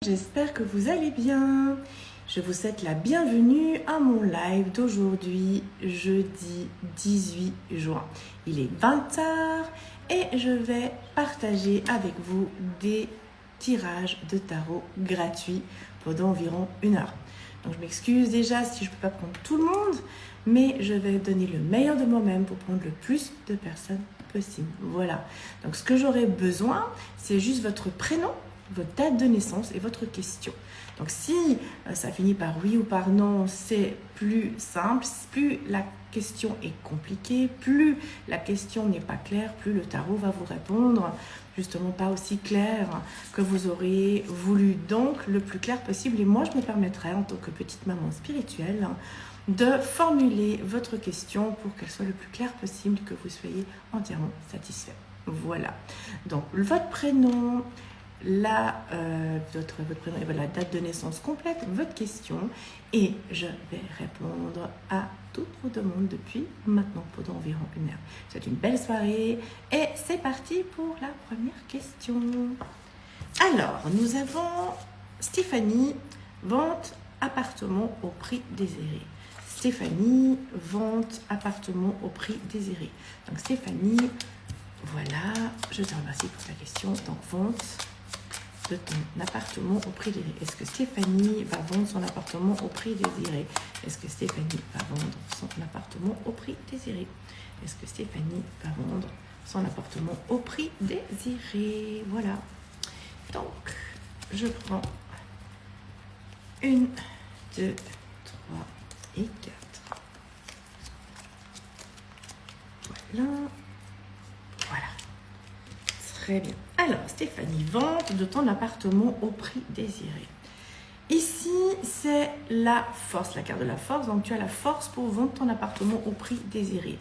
J'espère que vous allez bien. Je vous souhaite la bienvenue à mon live d'aujourd'hui, jeudi 18 juin. Il est 20h et je vais partager avec vous des tirages de tarot gratuits pendant environ 1 heure. Donc je m'excuse déjà si je ne peux pas prendre tout le monde, mais je vais donner le meilleur de moi-même pour prendre le plus de personnes possible. Voilà. Donc ce que j'aurai besoin, c'est juste votre prénom, votre date de naissance et votre question. Donc si ça finit par oui ou par non, c'est plus simple. Plus la question est compliquée, plus la question n'est pas claire, plus le tarot va vous répondre justement pas aussi clair que vous auriez voulu. Donc le plus clair possible. Et moi je me permettrai en tant que petite maman spirituelle de formuler votre question pour qu'elle soit le plus claire possible, que vous soyez entièrement satisfait. Voilà. Donc votre prénom, votre prénom et la date de naissance complète, votre question, et je vais répondre à toutes vos demandes depuis maintenant pendant environ 1 heure. C'est une belle soirée et c'est parti pour la première question. Alors, nous avons Stéphanie, vente appartement au prix désiré. Stéphanie, vente appartement au prix désiré. Donc Stéphanie, voilà, je te remercie pour ta question. Donc vente de ton appartement au prix désiré. Est-ce que Stéphanie va vendre son appartement au prix désiré? Est-ce que Stéphanie va vendre son appartement au prix désiré? Est-ce que Stéphanie va vendre son appartement au prix désiré? Voilà. Donc, je prends 1, 2, 3 et 4. Voilà. Voilà. Très bien. Alors, Stéphanie, vente de ton appartement au prix désiré. Ici, c'est la force, la carte de la force. Donc, tu as la force pour vendre ton appartement au prix désiré.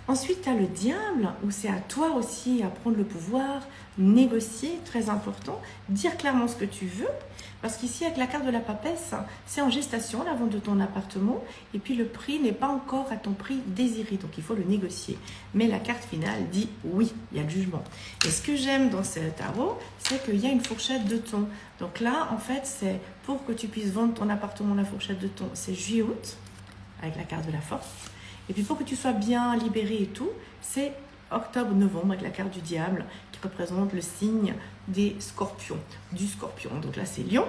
Ensuite, tu as le diable, où c'est à toi aussi à prendre le pouvoir, négocier, très important, dire clairement ce que tu veux. Parce qu'ici, avec la carte de la papesse, c'est en gestation, la vente de ton appartement. Et puis, le prix n'est pas encore à ton prix désiré. Donc, il faut le négocier. Mais la carte finale dit oui, il y a le jugement. Et ce que j'aime dans ce tarot, c'est qu'il y a une fourchette de ton. Donc là, en fait, c'est pour que tu puisses vendre ton appartement, la fourchette de ton, c'est juillet-août, avec la carte de la force. Et puis pour que tu sois bien libéré et tout, c'est octobre-novembre avec la carte du diable qui représente le signe des scorpions, du scorpion. Donc là c'est Lion,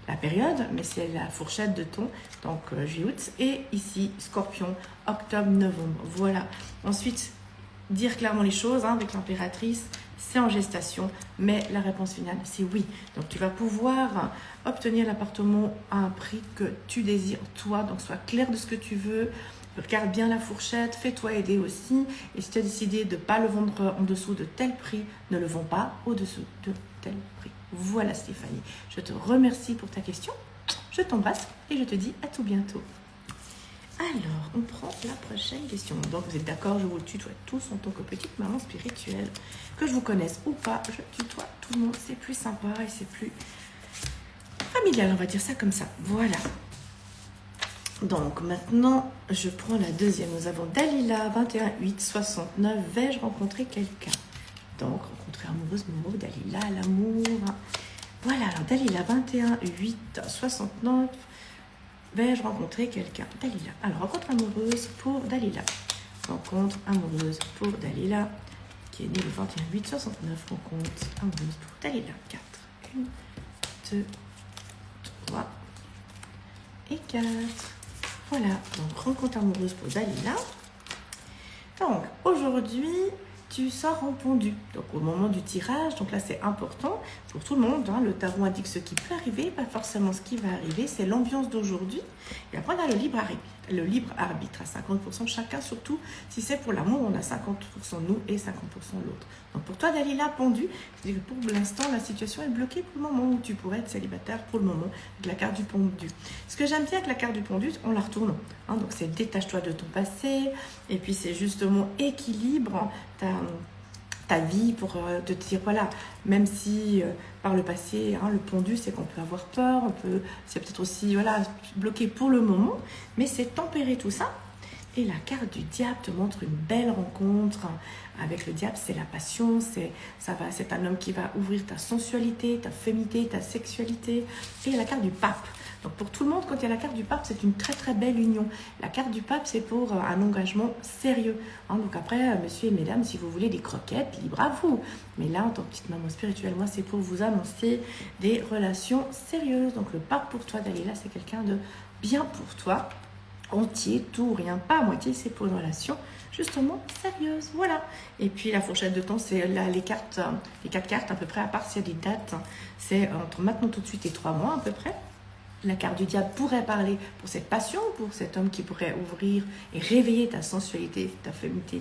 la période, mais c'est la fourchette de ton, donc juillet-août. Et ici scorpion, octobre-novembre. Voilà. Ensuite, dire clairement les choses avec l'impératrice, c'est en gestation, mais la réponse finale c'est oui. Donc tu vas pouvoir obtenir l'appartement à un prix que tu désires toi, donc sois clair de ce que tu veux. Regarde bien la fourchette, fais-toi aider aussi. Et si tu as décidé de ne pas le vendre en dessous de tel prix, ne le vends pas au-dessous de tel prix. Voilà Stéphanie, je te remercie pour ta question. Je t'embrasse et je te dis à tout bientôt. Alors, on prend la prochaine question. Donc, vous êtes d'accord, je vous tutoie tous en tant que petite maman spirituelle. Que je vous connaisse ou pas, je tutoie tout le monde. C'est plus sympa et c'est plus familial, on va dire ça comme ça. Voilà. Donc maintenant, je prends la deuxième. Nous avons Dalila, 21 8 69. Vais-je rencontrer quelqu'un? Donc, rencontrer amoureusement, Dalila, l'amour. Voilà, alors Dalila, 21 8 69. Vais-je rencontrer quelqu'un? Dalila. Alors, rencontre amoureuse pour Dalila. Rencontre amoureuse pour Dalila, qui est née le 21 8 69. Rencontre amoureuse pour Dalila. 4. 1, 2, 3 et 4. Voilà, donc rencontre amoureuse pour Dalila. Donc aujourd'hui, tu sors en pendu. Donc au moment du tirage, donc là c'est important pour tout le monde. Hein, le tarot indique ce qui peut arriver, pas forcément ce qui va arriver. C'est l'ambiance d'aujourd'hui. Et après on a le libre arbitre à 50% chacun, surtout si c'est pour l'amour, on a 50% nous et 50% l'autre. Donc pour toi Dalila, pendu, c'est-à-dire que pour l'instant la situation est bloquée pour le moment où tu pourrais être célibataire pour le moment, avec la carte du pendu. Ce que j'aime bien avec la carte du pendu, on la retourne. Hein, donc c'est détache-toi de ton passé, et puis c'est justement équilibre ta vie pour te dire voilà, même si par le passé, hein, le pendu c'est qu'on peut avoir peur, c'est peut-être aussi voilà, bloqué pour le moment, mais c'est tempérer tout ça Et la carte du diable te montre une belle rencontre. Avec le diable, c'est la passion, c'est un homme qui va ouvrir ta sensualité, ta féminité, ta sexualité. Et la carte du pape. Donc pour tout le monde, quand il y a la carte du pape, c'est une très très belle union. La carte du pape, c'est pour un engagement sérieux. Donc après, messieurs et mesdames, si vous voulez des croquettes, libre à vous. Mais là, en tant que petite maman spirituelle, moi, c'est pour vous annoncer des relations sérieuses. Donc le pape pour toi, Dalila, c'est quelqu'un de bien pour toi. Entier, tout, rien, pas à moitié, c'est pour une relation justement sérieuse. Voilà. Et puis la fourchette de temps, c'est là les quatre cartes à peu près, à part s'il y a des dates, c'est entre maintenant tout de suite et 3 mois à peu près. La carte du diable pourrait parler pour cette passion, pour cet homme qui pourrait ouvrir et réveiller ta sensualité, ta féminité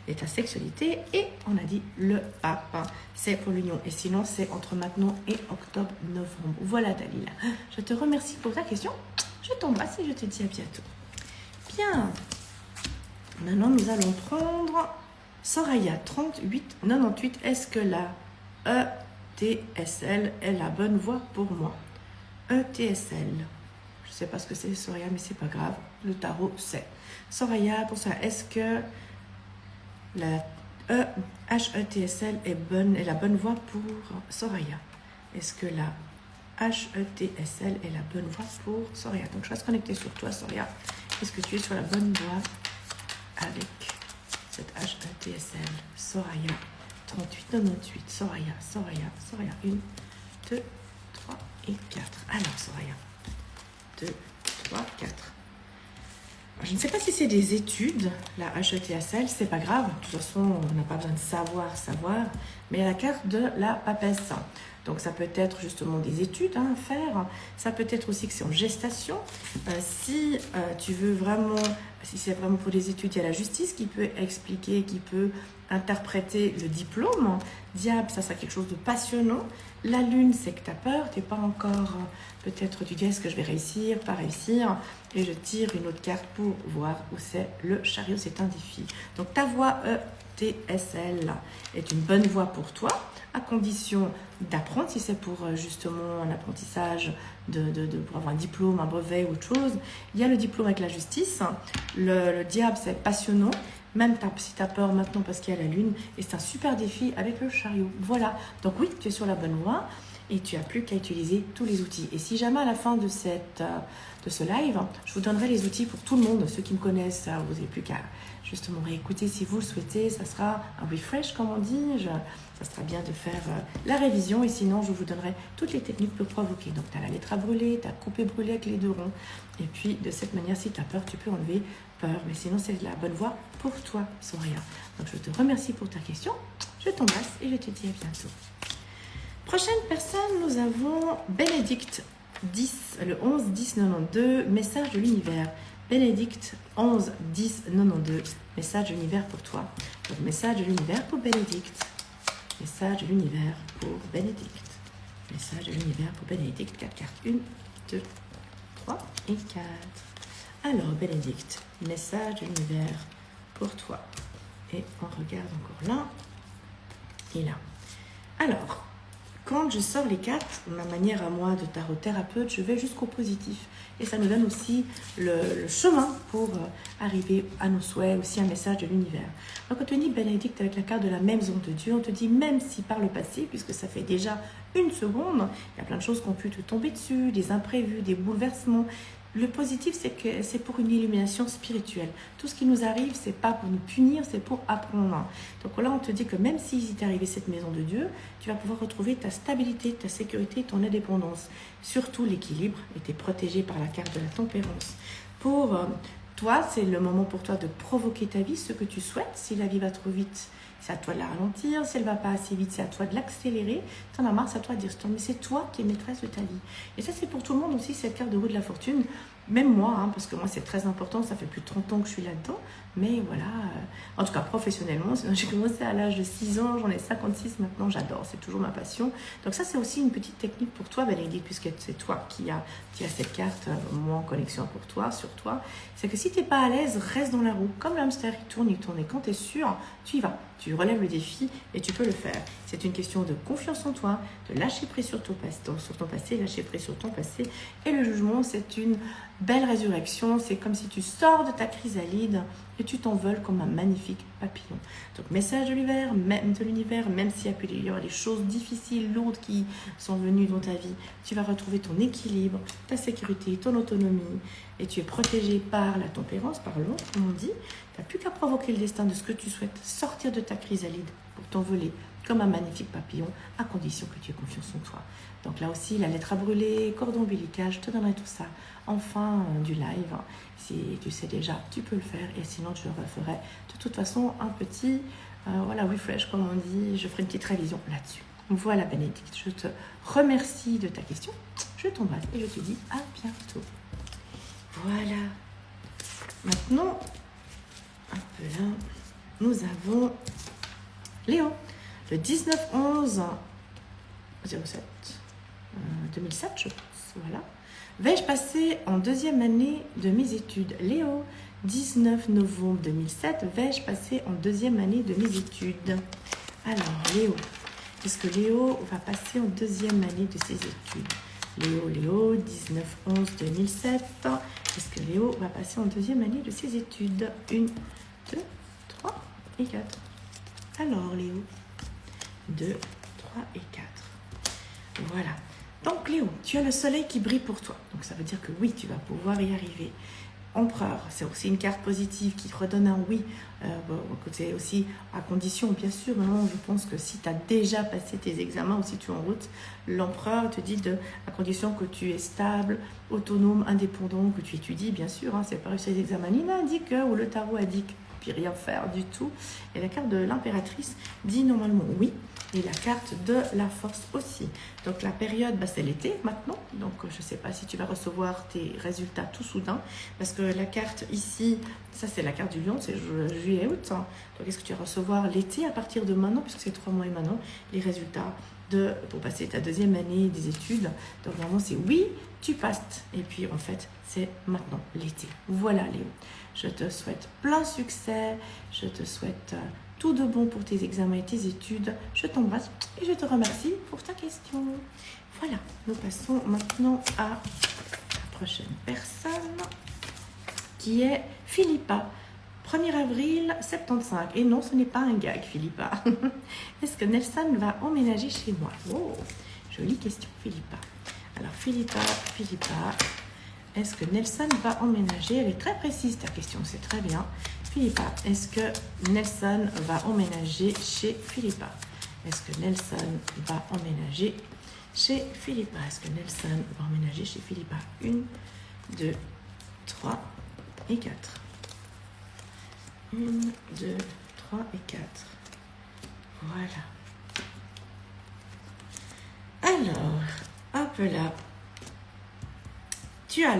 et ta sexualité. Et on a dit le pape, c'est pour l'union. Et sinon, c'est entre maintenant et octobre-novembre. Voilà, Dalila. Je te remercie pour ta question. Je t'embrasse et je te dis à bientôt. Bien. Maintenant, nous allons prendre Soraya 3898. Est-ce que la ETSL est la bonne voie pour moi? ETSL. Je ne sais pas ce que c'est, Soraya, mais c'est pas grave. Le tarot, c'est. Soraya, pour ça, est-ce que la HETSL est la bonne voie pour Soraya? Est-ce que la HETSL est la bonne voie pour Soraya? Donc, je vais se connecter sur toi, Soraya. Est-ce que tu es sur la bonne voie avec cette HETSL? Soraya 3898. Soraya. 1, 2, 3 et 4. Alors, Soraya. 2, 3, 4. Je ne sais pas si c'est des études, la HETSL, c'est pas grave. De toute façon, on n'a pas besoin de savoir. Mais il y a la carte de la papesse. Donc, ça peut être justement des études à faire. Ça peut être aussi que c'est en gestation. Si tu veux vraiment, si c'est vraiment pour des études, il y a la justice qui peut expliquer, qui peut interpréter le diplôme. Diable, ça sera quelque chose de passionnant. La lune, c'est que tu as peur, tu n'es pas encore, peut-être tu dis est-ce que je vais réussir, pas réussir. Et je tire une autre carte pour voir où c'est. Le chariot, c'est un défi. Donc, ta voie ETSL est une bonne voie pour toi, à condition d'apprendre, si c'est pour justement un apprentissage, pour avoir un diplôme, un brevet ou autre chose. Il y a le diplôme avec la justice. Le diable, c'est passionnant. Même si tu as peur maintenant parce qu'il y a la lune. Et c'est un super défi avec le chariot. Voilà. Donc oui, tu es sur la bonne voie. Et tu n'as plus qu'à utiliser tous les outils. Et si jamais à la fin de ce live, je vous donnerai les outils pour tout le monde. Ceux qui me connaissent, vous n'avez plus qu'à justement réécouter si vous le souhaitez. Ça sera un refresh, comme on dit. Ça sera bien de faire la révision. Et sinon, je vous donnerai toutes les techniques pour provoquer. Donc, tu as la lettre à brûler, tu as coupé brûler avec les 2 ronds. Et puis, de cette manière, si tu as peur, tu peux enlever peur. Mais sinon, c'est la bonne voie pour toi, Soraya. Donc, je te remercie pour ta question. Je t'embrasse et je te dis à bientôt. Prochaine personne, nous avons Bénédicte 10, le 11 10 92, message de l'univers. Bénédicte 11 10 92, message de l'univers pour toi. Donc, message de l'univers pour Bénédicte. Message de l'univers pour Bénédicte. Message de l'univers pour Bénédicte. 4 cartes. 1, 2, 3 et 4. Alors, Bénédicte, message de l'univers pour toi. Et on regarde encore là et là. Alors, quand je sors les cartes, ma manière à moi de tarot thérapeute, je vais jusqu'au positif. Et ça nous donne aussi le chemin pour arriver à nos souhaits, aussi un message de l'univers. Donc, on te dit Bénédicte avec la carte de la maison de Dieu, on te dit même si par le passé, puisque ça fait déjà 1 seconde, il y a plein de choses qui ont pu te tomber dessus, des imprévus, des bouleversements. Le positif, c'est que c'est pour une illumination spirituelle. Tout ce qui nous arrive, c'est pas pour nous punir, c'est pour apprendre. Donc là, on te dit que même s'il t'est arrivé cette maison de Dieu, tu vas pouvoir retrouver ta stabilité, ta sécurité, ton indépendance. Surtout l'équilibre, et tu es protégé par la carte de la tempérance. Pour toi, c'est le moment pour toi de provoquer ta vie, ce que tu souhaites. Si la vie va trop vite, c'est à toi de la ralentir. Si elle ne va pas assez vite, c'est à toi de l'accélérer. Tu en as marre, c'est à toi de dire stop. Mais c'est toi qui es maîtresse de ta vie. Et ça, c'est pour tout le monde aussi, cette carte de roue de la fortune. Même moi, parce que moi, c'est très important. Ça fait plus de 30 ans que je suis là-dedans. Mais voilà, en tout cas, professionnellement, j'ai commencé à l'âge de 6 ans. J'en ai 56 maintenant. J'adore. C'est toujours ma passion. Donc ça, c'est aussi une petite technique pour toi, Bénédicte, puisque c'est toi qui as cette carte, moi en connexion pour toi, sur toi. C'est que si tu n'es pas à l'aise, reste dans la roue. Comme le hamster, il tourne. Et quand tu es sûr, tu y vas. Tu relèves le défi et tu peux le faire. C'est une question de confiance en toi, de lâcher prise sur ton passé, lâcher prise sur ton passé. Et le jugement, c'est une belle résurrection. C'est comme si tu sors de ta chrysalide et tu t'envoles comme un magnifique papillon. Donc, message de l'univers, même s'il y a des choses difficiles, lourdes qui sont venues dans ta vie, tu vas retrouver ton équilibre, ta sécurité, ton autonomie et tu es protégé par la tempérance, par l'eau, comme on dit. Tu n'as plus qu'à provoquer le destin de ce que tu souhaites, sortir de ta chrysalide pour t'envoler comme un magnifique papillon, à condition que tu aies confiance en toi. Donc là aussi, la lettre à brûler, cordon ombilical, je te donnerai tout ça en fin du live. Si tu sais déjà, tu peux le faire et sinon je referai de toute façon un petit refresh, comme on dit, je ferai une petite révision là-dessus. Voilà Bénédicte, je te remercie de ta question, je t'embrasse et je te dis à bientôt. Voilà, maintenant, un peu là, nous avons Léo, le 19-11-07, 2007 je pense, voilà. Vais-je passer en deuxième année de mes études? Léo, 19 novembre 2007, vais-je passer en deuxième année de mes études? Alors Léo, est-ce que Léo va passer en deuxième année de ses études? Léo, 19-11-2007, est-ce que Léo va passer en deuxième année de ses études? 1, 2, 3 et 4. Alors Léo, 2, 3 et 4. Voilà. Donc Léo, tu as le soleil qui brille pour toi. Donc ça veut dire que oui, tu vas pouvoir y arriver. Empereur, c'est aussi une carte positive qui te redonne un oui. C'est aussi à condition, bien sûr. Maintenant, je pense que si tu as déjà passé tes examens ou si tu es en route, l'empereur te dit à condition que tu es stable, autonome, indépendant, que tu étudies, bien sûr. C'est pas réussir les examens. Nina indique ou le tarot indique puis rien faire du tout. Et la carte de l'impératrice dit normalement oui. Et la carte de la force aussi. Donc la période, c'est l'été maintenant. Donc je ne sais pas si tu vas recevoir tes résultats tout soudain. Parce que la carte ici, ça c'est la carte du lion, c'est juillet-août. Donc est-ce que tu vas recevoir l'été à partir de maintenant, puisque c'est 3 mois et maintenant, les résultats pour passer ta deuxième année des études. Donc normalement c'est oui, tu passes. Et puis en fait, c'est maintenant l'été. Voilà Léo. Je te souhaite plein succès. Je te souhaite tout de bon pour tes examens et tes études. Je t'embrasse et je te remercie pour ta question. Voilà, nous passons maintenant à la prochaine personne qui est Philippa. 1er avril 75. Et non, ce n'est pas un gag, Philippa. Est-ce que Nelson va emménager chez moi? Oh, jolie question, Philippa. Alors, Philippa, est-ce que Nelson va emménager? Elle est très précise, ta question, c'est très bien. Philippa, est-ce que Nelson va emménager chez Philippa? Est-ce que Nelson va emménager chez Philippa? Est-ce que Nelson va emménager chez Philippa? 1, 2, 3 et 4. 1, 2, 3 et 4. Voilà. Alors, hop là. Tu as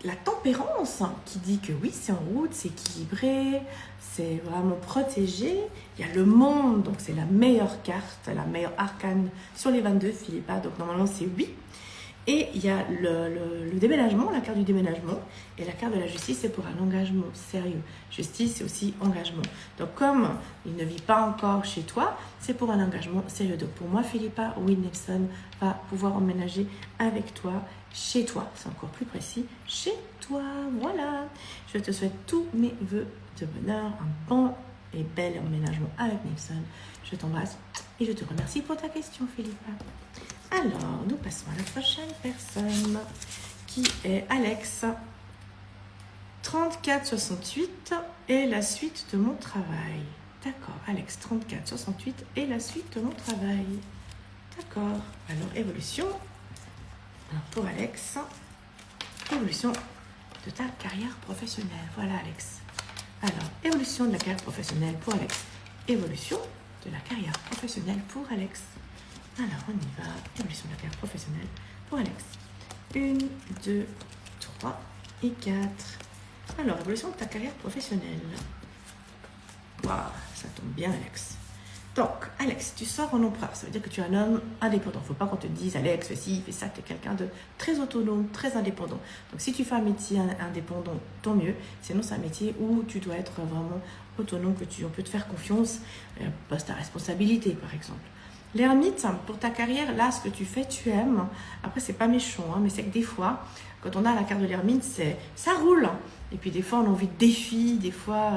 la tempérance qui dit que oui, c'est en route, c'est équilibré, c'est vraiment protégé. Il y a le monde, donc c'est la meilleure carte, la meilleure arcane sur les 22, Philippa. Donc normalement, c'est oui. Et il y a le déménagement, la carte du déménagement. Et la carte de la justice, c'est pour un engagement sérieux. Justice, c'est aussi engagement. Donc comme il ne vit pas encore chez toi, c'est pour un engagement sérieux. Donc pour moi, Philippa, oui, Nelson va pouvoir emménager avec toi, chez toi. C'est encore plus précis, chez toi. Voilà. Je te souhaite tous mes vœux de bonheur, un bon et bel emménagement avec Nelson. Je t'embrasse et je te remercie pour ta question, Philippa. Alors, nous passons à la prochaine personne qui est Alex. 3468 et la suite de mon travail. D'accord, Alex, 3468 et la suite de mon travail. D'accord, alors évolution. Alors pour Alex, évolution de ta carrière professionnelle. Voilà Alex. Alors, évolution de la carrière professionnelle pour Alex. Évolution de la carrière professionnelle pour Alex. Alors, on y va. Évolution de la carrière professionnelle pour Alex. 1, 2, 3 et 4. Alors, évolution de ta carrière professionnelle. Waouh, ça tombe bien, Alex. Donc, Alex, tu sors en empereur. Ça veut dire que tu es un homme indépendant. Il ne faut pas qu'on te dise, Alex, fais ci, fais ça. Tu es quelqu'un de très autonome, très indépendant. Donc, si tu fais un métier indépendant, tant mieux. Sinon, c'est un métier où tu dois être vraiment autonome, on peut te faire confiance, poste à responsabilité, par exemple. L'ermite, pour ta carrière, là, ce que tu fais, tu aimes. Après, c'est pas méchant, mais c'est que des fois, quand on a la carte de l'ermite, ça roule. Et puis des fois, on a envie de défis, des fois,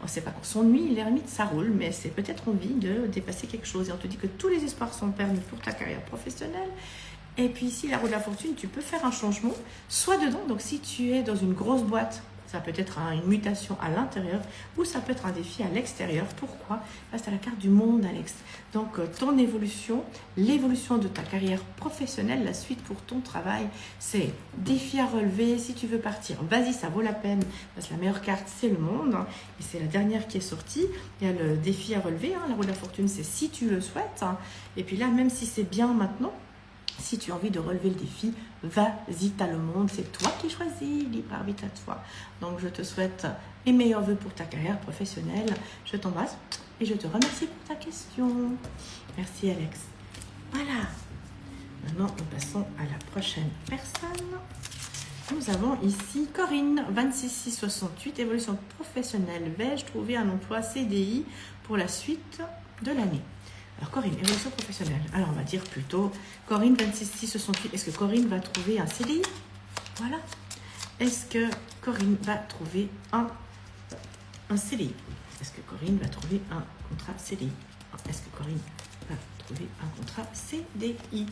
on ne sait pas qu'on s'ennuie. L'ermite, ça roule, mais c'est peut-être envie de dépasser quelque chose. Et on te dit que tous les espoirs sont permis pour ta carrière professionnelle. Et puis ici, la roue de la fortune, tu peux faire un changement, soit dedans. Donc si tu es dans une grosse boîte, ça peut être une mutation à l'intérieur ou ça peut être un défi à l'extérieur. Pourquoi? Parce que tu as la carte du monde, Alex. Donc, ton évolution, l'évolution de ta carrière professionnelle, la suite pour ton travail, c'est défi à relever. Si tu veux partir, vas-y, ça vaut la peine. Parce que la meilleure carte, c'est le monde. Et c'est la dernière qui est sortie. Il y a le défi à relever. La roue de la fortune, c'est si tu le souhaites. Et puis là, même si c'est bien maintenant, si tu as envie de relever le défi, vas-y, t'as le monde, c'est toi qui choisis, libre arbitre à toi. Donc, je te souhaite les meilleurs vœux pour ta carrière professionnelle. Je t'embrasse et je te remercie pour ta question. Merci, Alex. Voilà. Maintenant, nous passons à la prochaine personne. Nous avons ici Corinne, 26668, évolution professionnelle. Vais-je trouver un emploi CDI pour la suite de l'année? Alors Corinne, évolution professionnelle. Alors on va dire plutôt Corinne 26668. Est-ce que Corinne va trouver un CDI? Voilà. Est-ce que Corinne va trouver un CDI? Est-ce que Corinne va trouver un contrat CDI? Est-ce que Corinne va trouver un contrat CDI?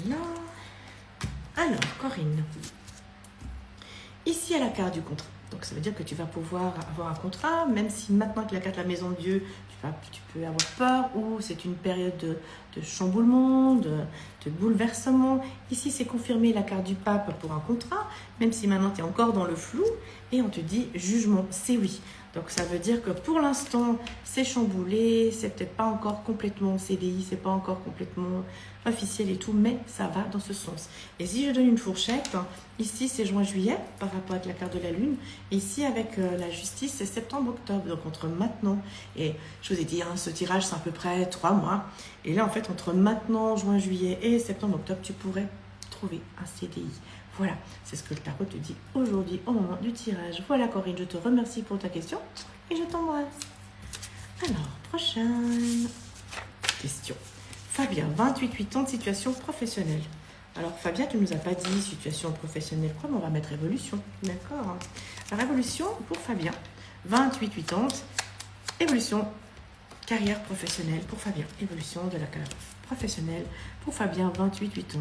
Voilà. Alors Corinne. Ici à la carte du contrat. Donc ça veut dire que tu vas pouvoir avoir un contrat, même si maintenant que la carte de la maison de Dieu, tu peux avoir peur ou c'est une période de chamboulement, de bouleversement. Ici, c'est confirmé la carte du pape pour un contrat, même si maintenant tu es encore dans le flou et on te dit jugement, c'est oui. Donc ça veut dire que pour l'instant, c'est chamboulé, c'est peut-être pas encore complètement CDI, c'est pas encore complètement officiel et tout, mais ça va dans ce sens. Et si je donne une fourchette, ici c'est juin-juillet par rapport avec la carte de la lune, ici avec la justice c'est septembre-octobre, donc entre maintenant, et je vous ai dit, ce tirage c'est à peu près 3 mois, et là en fait entre maintenant, juin-juillet et septembre-octobre, tu pourrais trouver un CDI. Voilà, c'est ce que le tarot te dit aujourd'hui au moment du tirage. Voilà Corinne, je te remercie pour ta question et je t'embrasse. Alors, prochaine question. Fabien, 28 ans de situation professionnelle. Alors Fabien, tu ne nous as pas dit situation professionnelle quoi, mais on va mettre évolution. D'accord. Alors évolution pour Fabien, 28 ans, évolution carrière professionnelle pour Fabien. Évolution de la carrière professionnelle pour Fabien, 28 ans.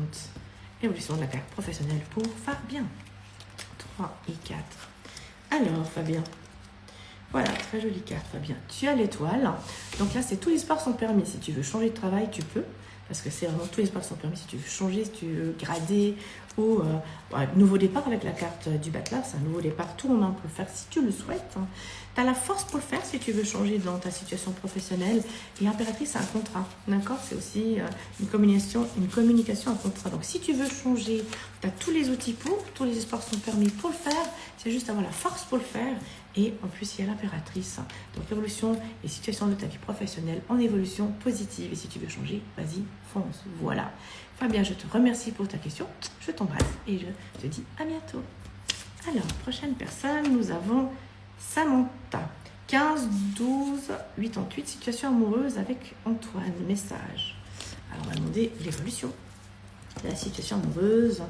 Évolution de la carrière professionnelle pour Fabien. 3 et 4. Alors, Fabien. Voilà, très jolie carte, Fabien. Tu as l'étoile. Donc là, c'est tous les sports sont permis. Si tu veux changer de travail, tu peux. Parce que c'est vraiment tous les sports sont permis. Si tu veux changer, si tu veux grader ou nouveau départ avec la carte du battleur, c'est un nouveau départ. Tout le monde peut le faire si tu le souhaites. Tu as la force pour le faire si tu veux changer dans ta situation professionnelle. Et impératrice, c'est un contrat. D'accord? C'est aussi une communication, un contrat. Donc si tu veux changer, tu as tous les outils pour, tous les sports sont permis pour le faire. C'est juste avoir la force pour le faire. Et en plus, il y a l'impératrice. Donc, évolution et situation de ta vie professionnelle en évolution positive. Et si tu veux changer, vas-y, fonce. Voilà. Fabien, je te remercie pour ta question. Je t'embrasse et je te dis à bientôt. Alors, prochaine personne, nous avons Samantha. 15, 12, 88, situation amoureuse avec Antoine. Message. Alors, on va demander l'évolution de la situation amoureuse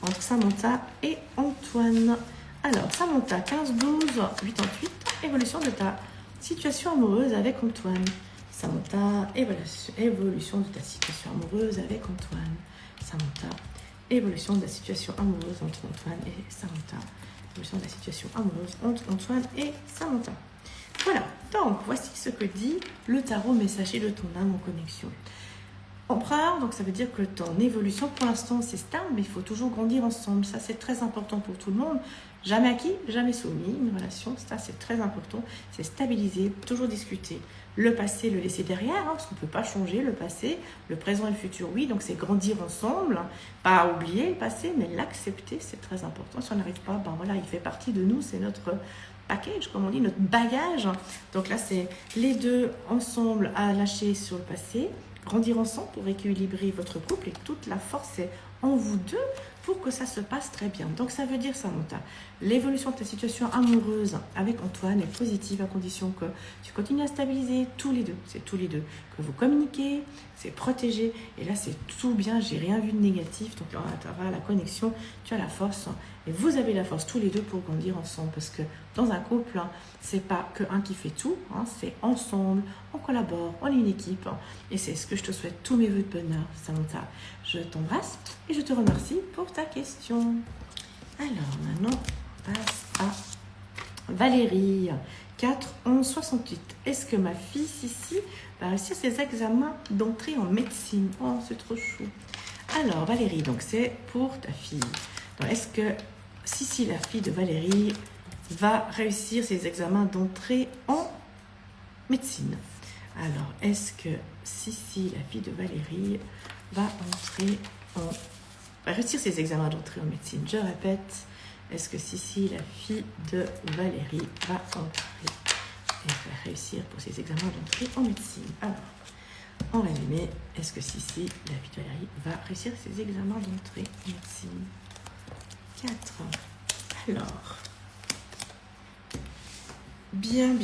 entre Samantha et Antoine. Alors, Samantha, 15, 12, 88, évolution de ta situation amoureuse avec Antoine. Samantha, évolution de ta situation amoureuse avec Antoine. Samantha, évolution de la situation amoureuse entre Antoine et Samantha. Évolution de la situation amoureuse entre Antoine et Samantha. Voilà, donc voici ce que dit le tarot messager de ton âme en connexion. Empereur, donc ça veut dire que ton évolution, pour l'instant, c'est stable, mais il faut toujours grandir ensemble. Ça, c'est très important pour tout le monde. Jamais acquis, jamais soumis. Une relation, ça, c'est très important. C'est stabiliser, toujours discuter. Le passé, le laisser derrière, parce qu'on ne peut pas changer le passé. Le présent et le futur, oui. Donc, c'est grandir ensemble. Pas oublier le passé, mais l'accepter, c'est très important. Si on n'arrive pas, ben voilà, il fait partie de nous. C'est notre package, comme on dit, notre bagage. Donc là, c'est les deux ensemble à lâcher sur le passé, grandir ensemble pour équilibrer votre couple et toute la force est en vous deux pour que ça se passe très bien. Donc ça veut dire, Samantha, l'évolution de ta situation amoureuse avec Antoine est positive à condition que tu continues à stabiliser tous les deux. C'est tous les deux. Que vous communiquez, c'est protégé. Et là, c'est tout bien. J'ai rien vu de négatif. Donc là, tu as la connexion, tu as la force. Et vous avez la force tous les deux pour grandir ensemble. Parce que dans un couple, c'est pas que un qui fait tout. C'est ensemble, on collabore, on est une équipe. Et c'est ce que je te souhaite. Tous mes vœux de bonheur, Samantha. Je t'embrasse et je te remercie pour ta question. Alors, maintenant, on passe à Valérie. 4, 11, 68. Est-ce que ma fille Sissi va réussir ses examens d'entrée en médecine? Oh, c'est trop chou. Alors, Valérie, donc c'est pour ta fille. Est-ce que Sissi, la fille de Valérie, va réussir ses examens d'entrée en médecine? Alors, est-ce que Sissi, la fille de Valérie, va réussir ses examens d'entrée en médecine? Je répète, est-ce que Sissi, la fille de Valérie, va entrer et va réussir pour ses examens d'entrée en médecine? Alors, en résumé, est-ce que Sissi, la fille de Valérie, va réussir ses examens d'entrée en médecine? 4. Alors, bien.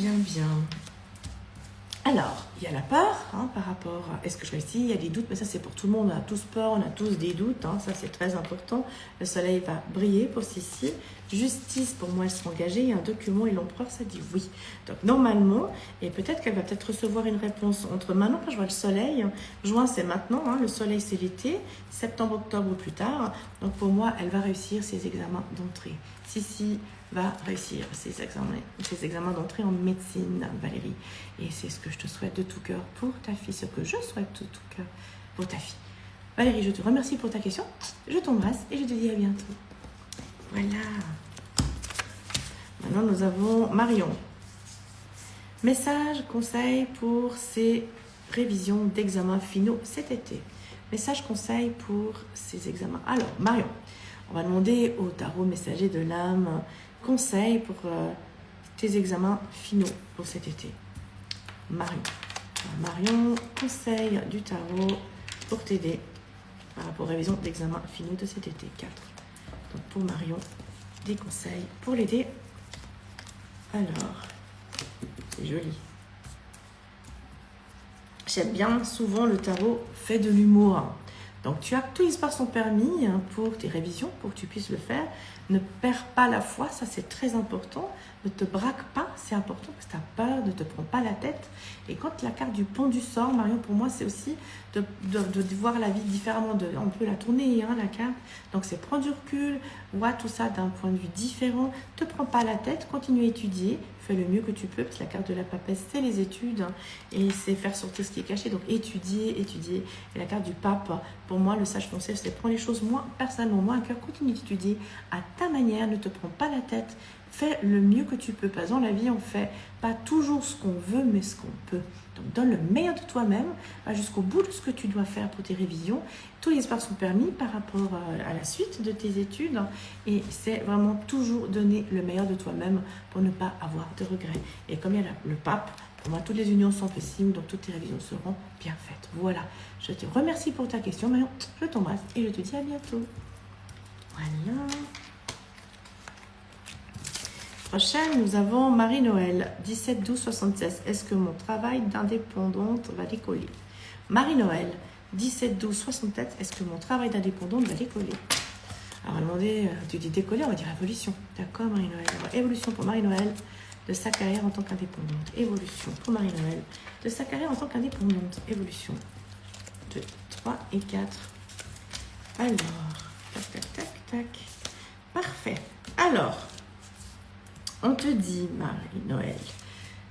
Alors, il y a la peur par rapport à est-ce que je réussis, il y a des doutes, mais ça c'est pour tout le monde, on a tous peur, on a tous des doutes, ça c'est très important. Le soleil va briller pour Sissi. Justice, pour moi, elle sera engagée, il y a un document et l'empereur, ça dit oui. Donc normalement, et peut-être qu'elle va peut-être recevoir une réponse entre maintenant, quand je vois le soleil, juin c'est maintenant, le soleil c'est l'été, septembre, octobre ou plus tard. Donc pour moi, elle va réussir ses examens d'entrée. Sissi va réussir ses examens d'entrée en médecine, Valérie. Et c'est ce que je te souhaite de tout cœur pour ta fille, ce que je souhaite de tout cœur pour ta fille. Valérie, je te remercie pour ta question, je t'embrasse et je te dis à bientôt. Voilà. Maintenant, nous avons Marion. Message, conseil pour ses révisions d'examens finaux cet été. Message, conseil pour ses examens. Alors, Marion, on va demander au tarot messager de l'âme conseil pour tes examens finaux pour cet été. Marion. Alors, Marion, conseil du tarot pour t'aider par rapport aux révisions d'examens finaux de cet été. 4. Donc pour Marion, des conseils pour l'aider. Alors, c'est joli. J'aime bien, souvent le tarot fait de l'humour. Donc tu as tous les espaces sont permis pour tes révisions, pour que tu puisses le faire. Ne perds pas la foi, ça c'est très important. Ne te braque pas, c'est important parce que tu as peur, ne te prends pas la tête. Et quand la carte du pont du sort, Marion, pour moi, c'est aussi de voir la vie différemment. On peut la tourner, la carte. Donc c'est prendre du recul, voir tout ça d'un point de vue différent. Ne te prends pas la tête, continue à étudier. Fais le mieux que tu peux, parce que la carte de la papesse, c'est les études. Et c'est faire sortir ce qui est caché. Donc étudier. Et la carte du pape, pour moi, le sage conseil, c'est prendre les choses moins personnellement, moins à cœur. Continue d'étudier à ta manière, ne te prends pas la tête. Fais le mieux que tu peux. Parce que dans la vie, on fait pas toujours ce qu'on veut, mais ce qu'on peut. Donc, donne le meilleur de toi-même, va jusqu'au bout de ce que tu dois faire pour tes révisions. Tous les espoirs sont permis par rapport à la suite de tes études. Et c'est vraiment toujours donner le meilleur de toi-même pour ne pas avoir de regrets. Et comme il y a le pape, pour moi, toutes les unions sont possibles, donc toutes tes révisions seront bien faites. Voilà. Je te remercie pour ta question, Marion. Je t'embrasse et je te dis à bientôt. Voilà. Prochaine, nous avons Marie-Noël, 17-12-76. Est-ce que mon travail d'indépendante va décoller? Marie-Noël, 17-12-67. Est-ce que mon travail d'indépendante va décoller? Alors, on va demander, tu dis décoller, on va dire évolution. D'accord, Marie-Noël? Alors, évolution pour Marie-Noël de sa carrière en tant qu'indépendante. Évolution pour Marie-Noël de sa carrière en tant qu'indépendante. Évolution. 2, 3 et 4. Alors, tac. Parfait. Alors, on te dit, Marie-Noël,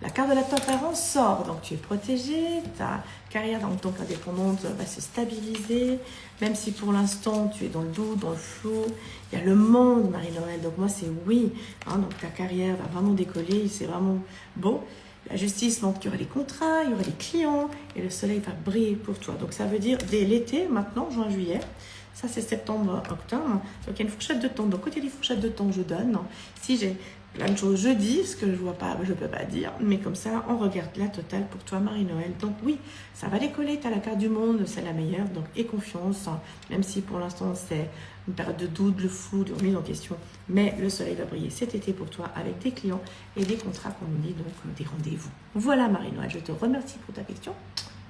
la carte de la tempérance sort, donc tu es protégée, ta carrière en tant qu'indépendante va se stabiliser, même si pour l'instant tu es dans le doute, dans le flou, il y a le monde, Marie-Noël, donc moi c'est oui, donc ta carrière va vraiment décoller, c'est vraiment beau. La justice montre qu'il y aura des contrats, il y aura des clients, et le soleil va briller pour toi. Donc ça veut dire dès l'été, maintenant, juin, juillet, Ça, c'est septembre, octobre. Donc, il y a une fourchette de temps. Donc, côté des fourchettes de temps, je donne. Si j'ai plein de choses, je dis ce que je vois pas, je peux pas dire. Mais comme ça, on regarde la totale pour toi, Marie-Noël. Donc, oui, ça va décoller. Tu as la carte du monde, c'est la meilleure. Donc, aie confiance. Même si pour l'instant, c'est une période de doute, de flou, de remise en question. Mais le soleil va briller cet été pour toi avec des clients et des contrats, comme on dit, donc des rendez-vous. Voilà, Marie-Noël, je te remercie pour ta question.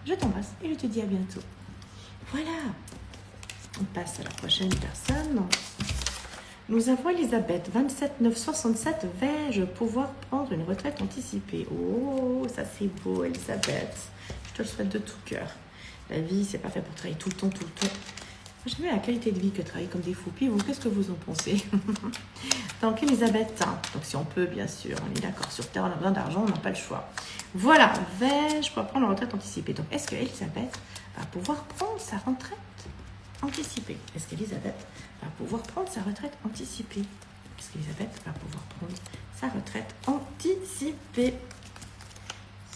Je t'embrasse et je te dis à bientôt. Voilà. On passe à la prochaine personne. Nous avons Elisabeth, 27 967. Vais-je pouvoir prendre une retraite anticipée? Oh, ça c'est beau, Elisabeth. Je te le souhaite de tout cœur. La vie, c'est pas fait pour travailler tout le temps, tout le temps. J'aime bien la qualité de vie que travailler comme des fous. Puis vous, qu'est-ce que vous en pensez? Donc, Elisabeth, donc si on peut, bien sûr, on est d'accord. Sur Terre, on a besoin d'argent, on n'a pas le choix. Voilà, vais-je pouvoir prendre la retraite anticipée? Donc, est-ce que Elisabeth va pouvoir prendre sa retraite anticipée? Est-ce qu'Elisabeth va pouvoir prendre sa retraite anticipée? Est-ce qu'Elisabeth va pouvoir prendre sa retraite anticipée?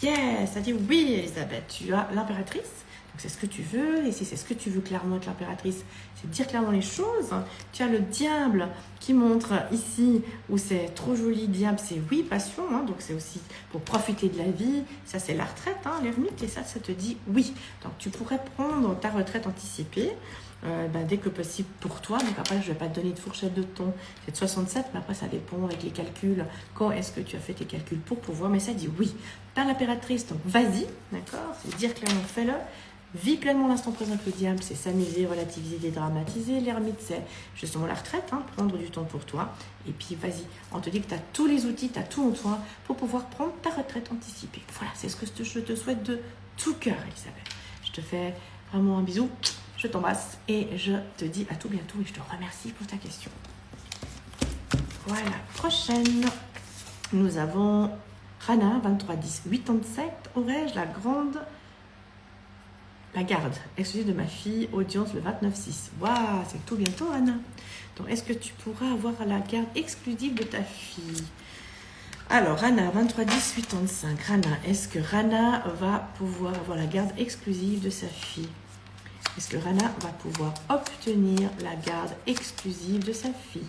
Yes, ça dit oui, Elisabeth. Tu as l'impératrice. Donc, c'est ce que tu veux. Et si c'est ce que tu veux clairement avec l'impératrice, c'est dire clairement les choses. Tu as le diable qui montre ici où c'est trop joli. Diable, c'est oui, passion. Hein, donc, c'est aussi pour profiter de la vie. Ça, c'est la retraite, hein, l'ermite. Et ça te dit oui. Donc, tu pourrais prendre ta retraite anticipée. Dès que possible pour toi. Donc après, je ne vais pas te donner de fourchette de ton. C'est de 67, mais après, ça dépend avec les calculs. Quand est-ce que tu as fait tes calculs pour pouvoir? Mais ça dit oui. T'as l'impératrice, donc vas-y, d'accord? C'est dire clairement, fais-le. Vis pleinement l'instant présent avec le diable, c'est s'amuser, relativiser, dédramatiser. L'ermite, c'est justement la retraite, hein, prendre du temps pour toi. Et puis, vas-y, on te dit que tu as tous les outils, tu as tout en toi pour pouvoir prendre ta retraite anticipée. Voilà, c'est ce que je te souhaite de tout cœur, Elisabeth. Je te fais vraiment un bisou. Je t'embrasse et je te dis à tout bientôt et je te remercie pour ta question. Voilà, prochaine. Nous avons Rana, 23 10 87. Aurais-je la garde exclusive de ma fille, audience le 29-6. Waouh, c'est tout bientôt, Rana. Donc, est-ce que tu pourras avoir la garde exclusive de ta fille? Alors, Rana, 23 10 85. Rana, est-ce que Rana va pouvoir avoir la garde exclusive de sa fille? Est-ce que Rana va pouvoir obtenir la garde exclusive de sa fille?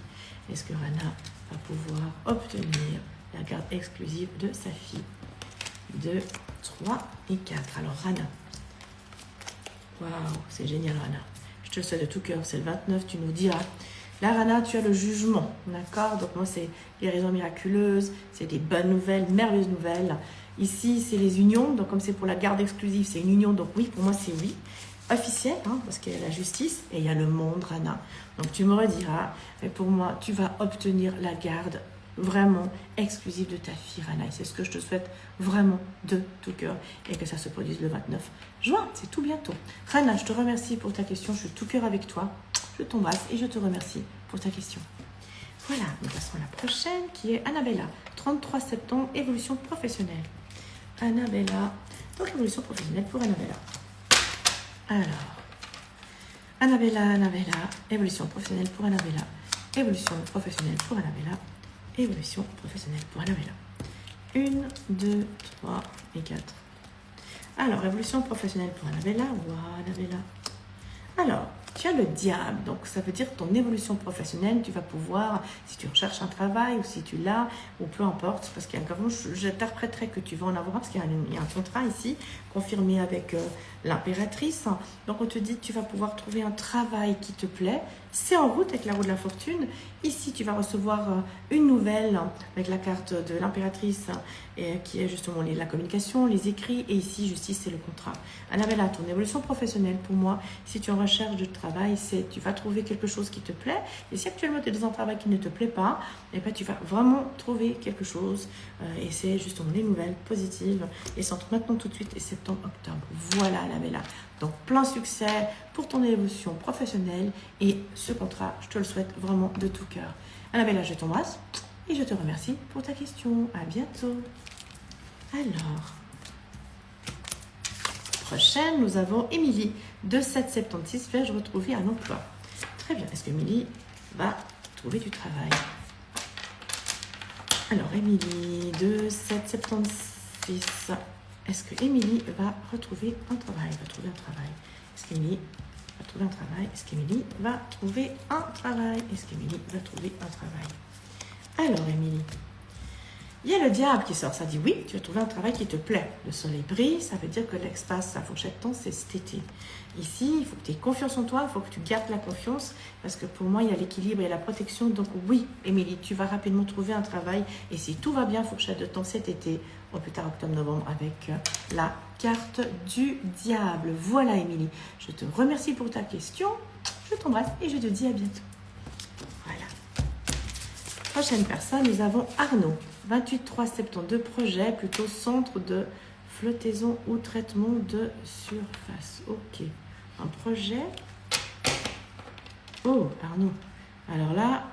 Est-ce que Rana va pouvoir obtenir la garde exclusive de sa fille? 2, 3 et 4. Alors, Rana. Waouh, c'est génial, Rana. Je te le souhaite de tout cœur. C'est le 29, tu nous diras. Là, Rana, tu as le jugement. D'accord? Donc, moi, c'est les raisons miraculeuses. C'est des bonnes nouvelles, merveilleuses nouvelles. Ici, c'est les unions. Donc, comme c'est pour la garde exclusive, c'est une union. Donc, oui, pour moi, c'est oui. Officiel, hein, parce qu'il y a la justice et il y a le monde, Rana. Donc tu me rediras, mais pour moi, tu vas obtenir la garde vraiment exclusive de ta fille, Rana. Et c'est ce que je te souhaite vraiment de tout cœur et que ça se produise le 29 juin. C'est tout bientôt. Rana, je te remercie pour ta question. Je suis tout cœur avec toi. Je t'embrasse et je te remercie pour ta question. Voilà, nous passons à la prochaine qui est Annabella, 33 septembre, évolution professionnelle. Annabella, donc évolution professionnelle pour Annabella. Alors, Annabella, évolution professionnelle pour Annabella, évolution professionnelle pour Annabella, évolution professionnelle pour Annabella. 1, 2, 3 et 4. Alors, évolution professionnelle pour Annabella. Wow, Annabella. Alors, tu as le diable, donc ça veut dire ton évolution professionnelle, tu vas pouvoir, si tu recherches un travail ou si tu l'as, ou peu importe, parce qu'il y a un j'interpréterai que tu vas en avoir, parce qu'il y a un contrat ici, confirmé avec l'impératrice. Donc on te dit que tu vas pouvoir trouver un travail qui te plaît, c'est en route avec la roue de la fortune. Ici, tu vas recevoir une nouvelle avec la carte de l'impératrice, qui est justement la communication, les écrits, et ici, justice, c'est le contrat. Annabella, ton évolution professionnelle, pour moi, si tu es en recherche de travail, c'est tu vas trouver quelque chose qui te plaît, et si actuellement tu es dans un travail qui ne te plaît pas, et ben, tu vas vraiment trouver quelque chose, et c'est justement les nouvelles positives, et c'est entre maintenant tout de suite et septembre, octobre. Voilà, Annabella. Donc, plein succès pour ton évolution professionnelle, et ce contrat, je te le souhaite vraiment de tout cœur. Annabella, je t'embrasse et je te remercie pour ta question. À bientôt. Alors, prochaine, nous avons Émilie, 2776. Vais-je retrouver un emploi? Très bien. Est-ce que Émilie va trouver du travail? Alors, Émilie, 2776. Est-ce que Émilie va retrouver un travail? Est-ce qu'Émilie va trouver un travail? Est-ce qu'Émilie va trouver un travail? Est-ce qu'Émilie va trouver un travail? Alors, Émilie, il y a le diable qui sort. Ça dit oui, tu vas trouver un travail qui te plaît. Le soleil brille, ça veut dire que l'espace, la fourchette de temps, c'est cet été. Ici, il faut que tu aies confiance en toi, il faut que tu gardes la confiance, parce que pour moi, il y a l'équilibre et la protection. Donc oui, Émilie, tu vas rapidement trouver un travail. Et si tout va bien, fourchette de temps cet été, au plus tard octobre-novembre, avec la carte du diable. Voilà, Émilie. Je te remercie pour ta question. Je t'embrasse et je te dis à bientôt. Voilà. Prochaine personne, nous avons Arnaud. 28,372 projet, plutôt centre de flottaison ou traitement de surface. Ok. Un projet. Oh, Arnaud. Alors là,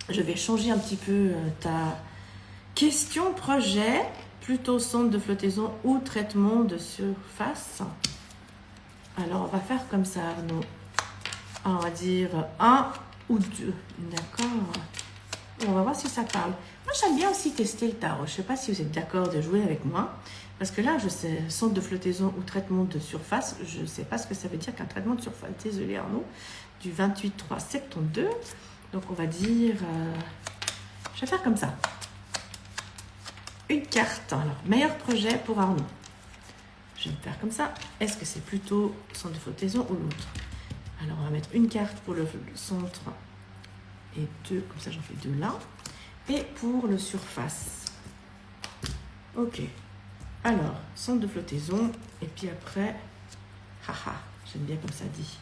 je vais changer un petit peu ta question. Projet, plutôt centre de flottaison ou traitement de surface. Alors, on va faire comme ça, Arnaud. On va dire 1 ou 2. D'accord. On va voir si ça parle. Moi, j'aime bien aussi tester le tarot. Je ne sais pas si vous êtes d'accord de jouer avec moi. Parce que là, je sais, centre de flottaison ou traitement de surface. Je ne sais pas ce que ça veut dire qu'un traitement de surface. Désolé Arnaud. Du 28,372. Donc, on va dire... je vais faire comme ça. Une carte. Alors, meilleur projet pour Arnaud. Je vais faire comme ça. Est-ce que c'est plutôt centre de flottaison ou l'autre? Alors, on va mettre une carte pour le centre et 2. Comme ça, j'en fais 2 là. Et pour le surface. Ok. Alors, centre de flottaison. Et puis après, haha, j'aime bien comme ça dit.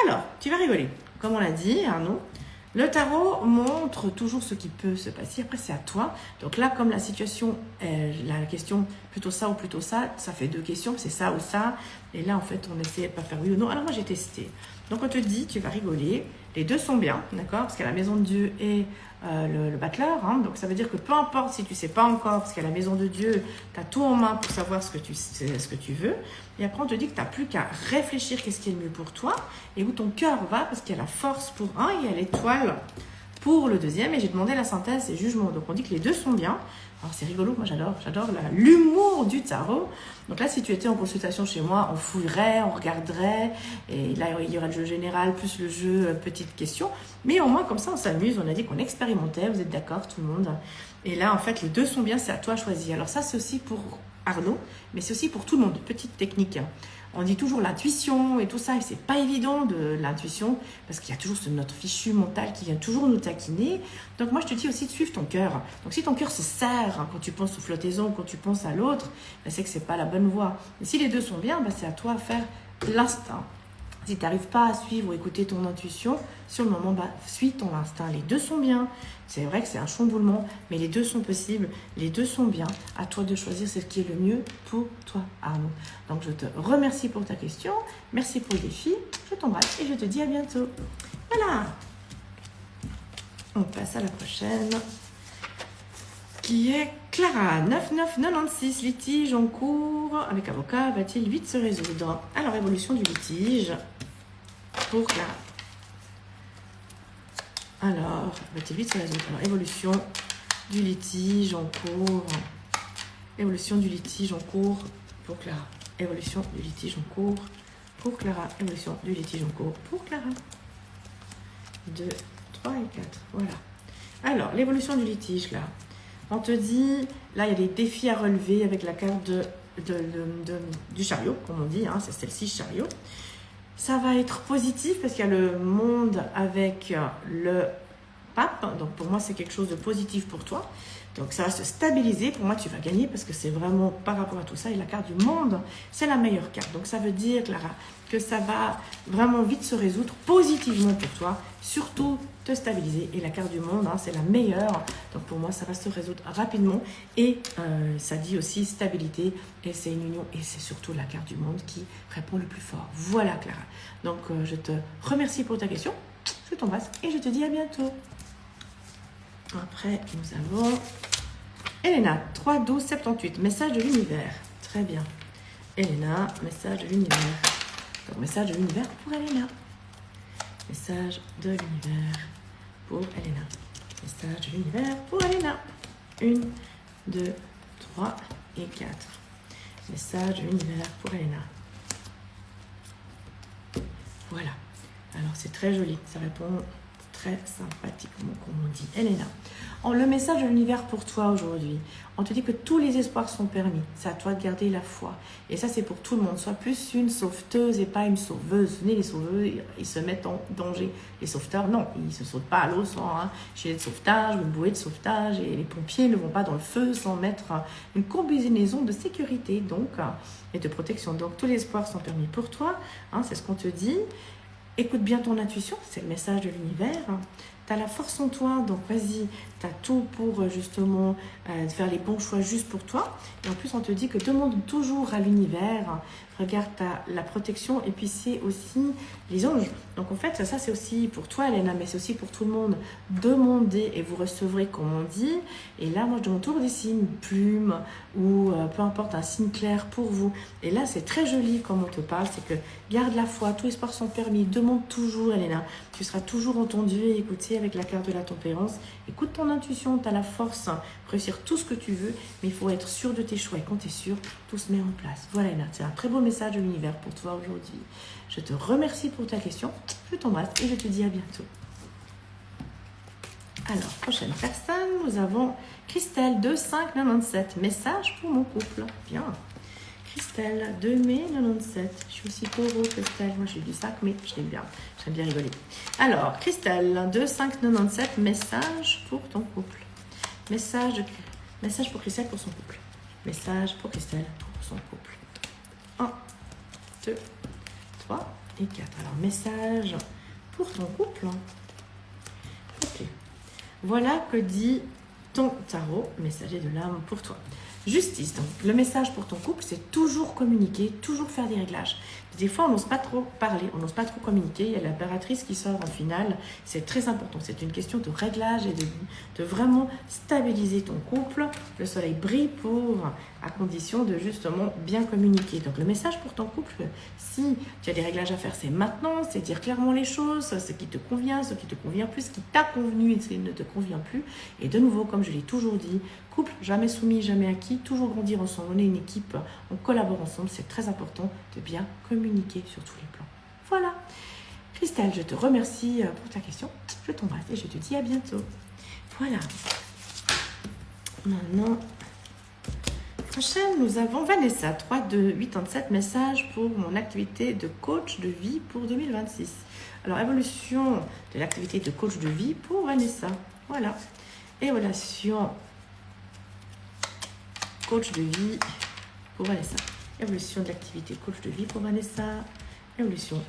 Alors, tu vas rigoler. Comme on l'a dit, Arnaud, le tarot montre toujours ce qui peut se passer. Après, c'est à toi. Donc là, comme la situation, la question plutôt ça ou plutôt ça, ça fait 2 questions. C'est ça ou ça. Et là, en fait, on essaie de pas faire oui ou non. Alors moi, j'ai testé. Donc on te dit, tu vas rigoler. Les 2 sont bien, d'accord? Parce qu'il y a la maison de Dieu et le battleur. Hein, donc ça veut dire que peu importe si tu ne sais pas encore, parce qu'il y a la maison de Dieu, tu as tout en main pour savoir ce que tu veux. Et après, on te dit que tu n'as plus qu'à réfléchir qu'est-ce qui est le mieux pour toi et où ton cœur va, parce qu'il y a la force pour un et il y a l'étoile pour le deuxième. Et j'ai demandé la synthèse et jugement. Donc on dit que les 2 sont bien. Alors c'est rigolo, moi j'adore l'humour du tarot. Donc là, si tu étais en consultation chez moi, on fouillerait, on regarderait, et là il y aurait le jeu général plus le jeu petite question. Mais au moins comme ça, on s'amuse, on a dit qu'on expérimentait, vous êtes d'accord tout le monde. Et là, en fait, les 2 sont bien, c'est à toi de choisir. Alors ça, c'est aussi pour Arnaud, mais c'est aussi pour tout le monde, petite technique. On dit toujours l'intuition et tout ça, et c'est pas évident de l'intuition, parce qu'il y a toujours notre fichu mental qui vient toujours nous taquiner. Donc moi, je te dis aussi de suivre ton cœur. Donc si ton cœur se serre quand tu penses aux flottaisons, quand tu penses à l'autre, ben, c'est que c'est pas la bonne voie. Mais si les 2 sont bien, ben, c'est à toi de faire l'instinct. Si tu n'arrives pas à suivre ou écouter ton intuition, sur le moment, bah, suis ton instinct. Les 2 sont bien. C'est vrai que c'est un chamboulement, mais les 2 sont possibles. Les 2 sont bien. À toi de choisir ce qui est le mieux pour toi, Arnaud. Donc, je te remercie pour ta question. Merci pour le défi. Je t'embrasse et je te dis à bientôt. Voilà. On passe à la prochaine, qui est Clara, 9996, litige en cours avec avocat, va-t-il vite se résoudre? Alors, évolution du litige pour Clara. Alors, va-t-il vite se résoudre? Alors, évolution du litige en cours. Évolution du litige en cours pour Clara. Évolution du litige en cours pour Clara. Évolution du litige en cours pour Clara. 2, 3 et 4. Voilà. Alors, l'évolution du litige, là. On te dit, là, il y a des défis à relever avec la carte du chariot, comme on dit, hein, c'est celle-ci, chariot. Ça va être positif parce qu'il y a le monde avec le pape. Donc, pour moi, c'est quelque chose de positif pour toi. Donc, ça va se stabiliser. Pour moi, tu vas gagner parce que c'est vraiment par rapport à tout ça. Et la carte du monde, c'est la meilleure carte. Donc, ça veut dire, Clara, que ça va vraiment vite se résoudre positivement pour toi. Surtout, te stabiliser. Et la carte du monde, hein, c'est la meilleure. Donc, pour moi, ça va se résoudre rapidement. Et ça dit aussi stabilité. Et c'est une union. Et c'est surtout la carte du monde qui répond le plus fort. Voilà, Clara. Donc, je te remercie pour ta question. Je t'embrasse et je te dis à bientôt. Après, nous avons Elena, 3-12-78, message de l'univers. Très bien. Elena, message de l'univers. Donc, message de l'univers pour Elena. Message de l'univers pour Elena. Message de l'univers pour Elena. 1, 2, 3 et 4. Message de l'univers pour Elena. c'est très joli. Ça répond très sympathiquement, comme on dit. Elena, le message de l'univers pour toi aujourd'hui, on te dit que tous les espoirs sont permis. C'est à toi de garder la foi. Et ça, c'est pour tout le monde. Sois plus une sauveteuse et pas une sauveuse. Venez, les sauveurs, ils se mettent en danger. Les sauveteurs, non, ils ne se sautent pas à l'eau sans gilet de sauvetage, une bouée de sauvetage. Et les pompiers ne vont pas dans le feu sans mettre une combinaison de sécurité donc, et de protection. Donc, tous les espoirs sont permis pour toi. C'est ce qu'on te dit. Écoute bien ton intuition, c'est le message de l'univers. Tu as la force en toi, donc vas-y, tu as tout pour justement faire les bons choix juste pour toi. Et en plus, on te dit que demande toujours à l'univers, regarde la protection et puis c'est aussi les anges. Donc en fait, ça c'est aussi pour toi, Elena, mais c'est aussi pour tout le monde. Demandez et vous recevrez comme on dit. Et là, moi, je demande toujours des signes, plumes ou peu importe, un signe clair pour vous. Et là, c'est très joli comme on te parle, c'est que garde la foi, tous les espoirs sont permis. Demande toujours, Elena. Tu seras toujours entendu et écouté avec la carte de la tempérance. Écoute ton intuition, tu as la force pour réussir tout ce que tu veux, mais il faut être sûr de tes choix. Et quand tu es sûr, tout se met en place. Voilà, Elena, c'est un très beau message de l'univers pour toi aujourd'hui. Je te remercie pour ta question, je t'embrasse et je te dis à bientôt. Alors, prochaine personne, nous avons Christelle 2597. Message pour mon couple. Bien. Christelle 2 mai 97. Je suis aussi taureau, Christelle. Moi, j'ai du sac, mais je l'aime bien. J'aime bien rigoler. Alors, Christelle 2597. Message pour ton couple. Message pour Christelle pour son couple. Message pour Christelle pour son couple. 1, 2, 3 et 4. Alors, message pour ton couple. Ok. Voilà que dit ton tarot, messager de l'âme pour toi. Justice, donc le message pour ton couple, c'est toujours communiquer, toujours faire des réglages. Des fois, on n'ose pas trop parler, on n'ose pas trop communiquer. Il y a l'impératrice qui sort en finale. C'est très important. C'est une question de réglage et de vraiment stabiliser ton couple. Le soleil brille à condition de justement bien communiquer. Donc, le message pour ton couple, si tu as des réglages à faire, c'est maintenant. C'est dire clairement les choses, ce qui te convient, ce qui te convient plus, ce qui t'a convenu et ce qui ne te convient plus. Et de nouveau, comme je l'ai toujours dit, couple, jamais soumis, jamais acquis, toujours grandir ensemble. On est une équipe, on collabore ensemble. C'est très important de bien communiquer sur tous les plans. Voilà. Christelle, je te remercie pour ta question. Je t'embrasse et je te dis à bientôt. Voilà. Maintenant, prochaine, nous avons Vanessa, 3287, message pour mon activité de coach de vie pour 2026. Alors, évolution de l'activité de coach de vie pour Vanessa. Voilà. Évaluation coach de vie pour Vanessa. Évolution de l'activité coach de vie pour Vanessa. Évolution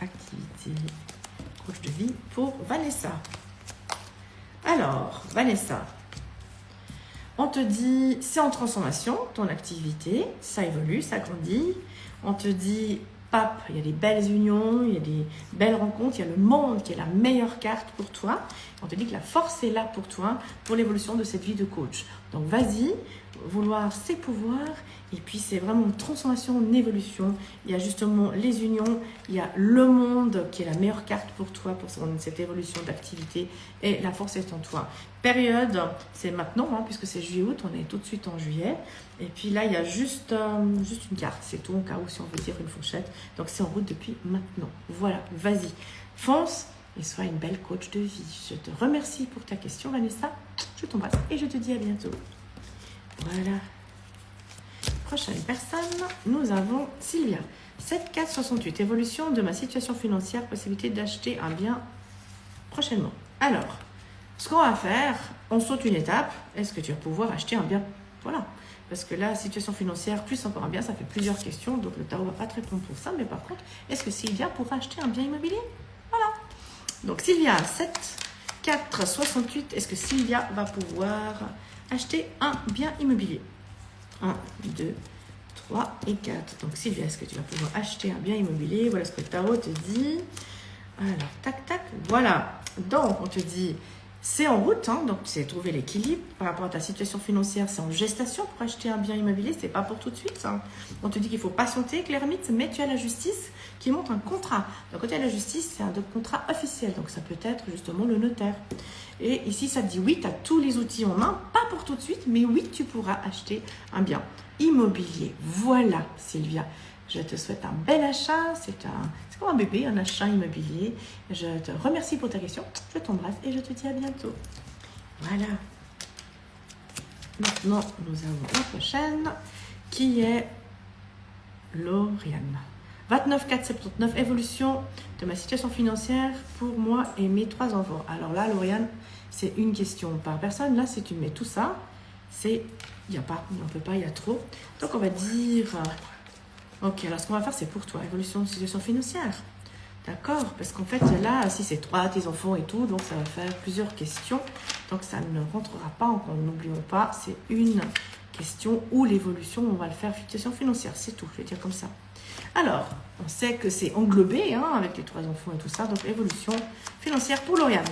activité coach de vie pour Vanessa. Alors, Vanessa, on te dit, c'est en transformation, ton activité, ça évolue, ça grandit. On te dit, pape, il y a des belles unions, il y a des belles rencontres, il y a le monde qui est la meilleure carte pour toi. On te dit que la force est là pour toi, pour l'évolution de cette vie de coach. Donc, vas-y, vouloir ses pouvoirs. Et puis, c'est vraiment une transformation, une évolution. Il y a justement les unions, il y a le monde qui est la meilleure carte pour toi, pour cette évolution d'activité. Et la force est en toi. Période, c'est maintenant, puisque c'est juillet-août, on est tout de suite en juillet. Et puis là, il y a juste une carte, c'est tout, au cas où si on veut dire une fourchette. Donc, c'est en route depuis maintenant. Voilà, vas-y, fonce et sois une belle coach de vie. Je te remercie pour ta question, Vanessa. Je t'embrasse et je te dis à bientôt. Voilà. Prochaine personne, nous avons Sylvia. 7468, évolution de ma situation financière, possibilité d'acheter un bien prochainement. Alors, ce qu'on va faire, on saute une étape. Est-ce que tu vas pouvoir acheter un bien? Voilà. Parce que là, situation financière, plus encore un bien, ça fait plusieurs questions. Donc, le tarot ne va pas te répondre pour ça. Mais par contre, est-ce que Sylvia pourra acheter un bien immobilier? Voilà. Donc, Sylvia, 7468, est-ce que Sylvia va pouvoir acheter un bien immobilier? 1, 2, 3 et 4. Donc, Sylvia, est-ce que tu vas pouvoir acheter un bien immobilier? Voilà ce que le tarot te dit. Alors, tac, tac, voilà. Donc, on te dit, c'est en route, donc tu sais trouver l'équilibre par rapport à ta situation financière. C'est en gestation pour acheter un bien immobilier, c'est pas pour tout de suite. On te dit qu'il faut patienter, Clairmite, mais tu as la justice qui montre un contrat. Donc, côté de la justice, c'est un contrat officiel. Donc, ça peut être justement le notaire. Et ici, ça te dit oui, tu as tous les outils en main, pas pour tout de suite, mais oui, tu pourras acheter un bien immobilier. Voilà, Sylvia. Je te souhaite un bel achat. C'est comme un bébé, un achat immobilier. Je te remercie pour ta question. Je t'embrasse et je te dis à bientôt. Voilà. Maintenant, nous avons la prochaine qui est Lauriane. 29 4 79, évolution de ma situation financière pour moi et mes 3 enfants. Alors là, Lauriane, c'est une question par personne. Là, si tu mets tout ça, il n'y a pas, on ne peut pas, il y a trop. Donc, on va dire, ok, alors ce qu'on va faire, c'est pour toi, évolution de situation financière. D'accord? Parce qu'en fait, là, si c'est 3, tes enfants et tout, donc ça va faire plusieurs questions. Donc, ça ne rentrera pas, n'oublions pas, c'est une question ou l'évolution, on va le faire situation financière, c'est tout, je vais dire comme ça. Alors, on sait que c'est englobé, hein, avec les 3 enfants et tout ça, donc évolution financière pour Lauriane.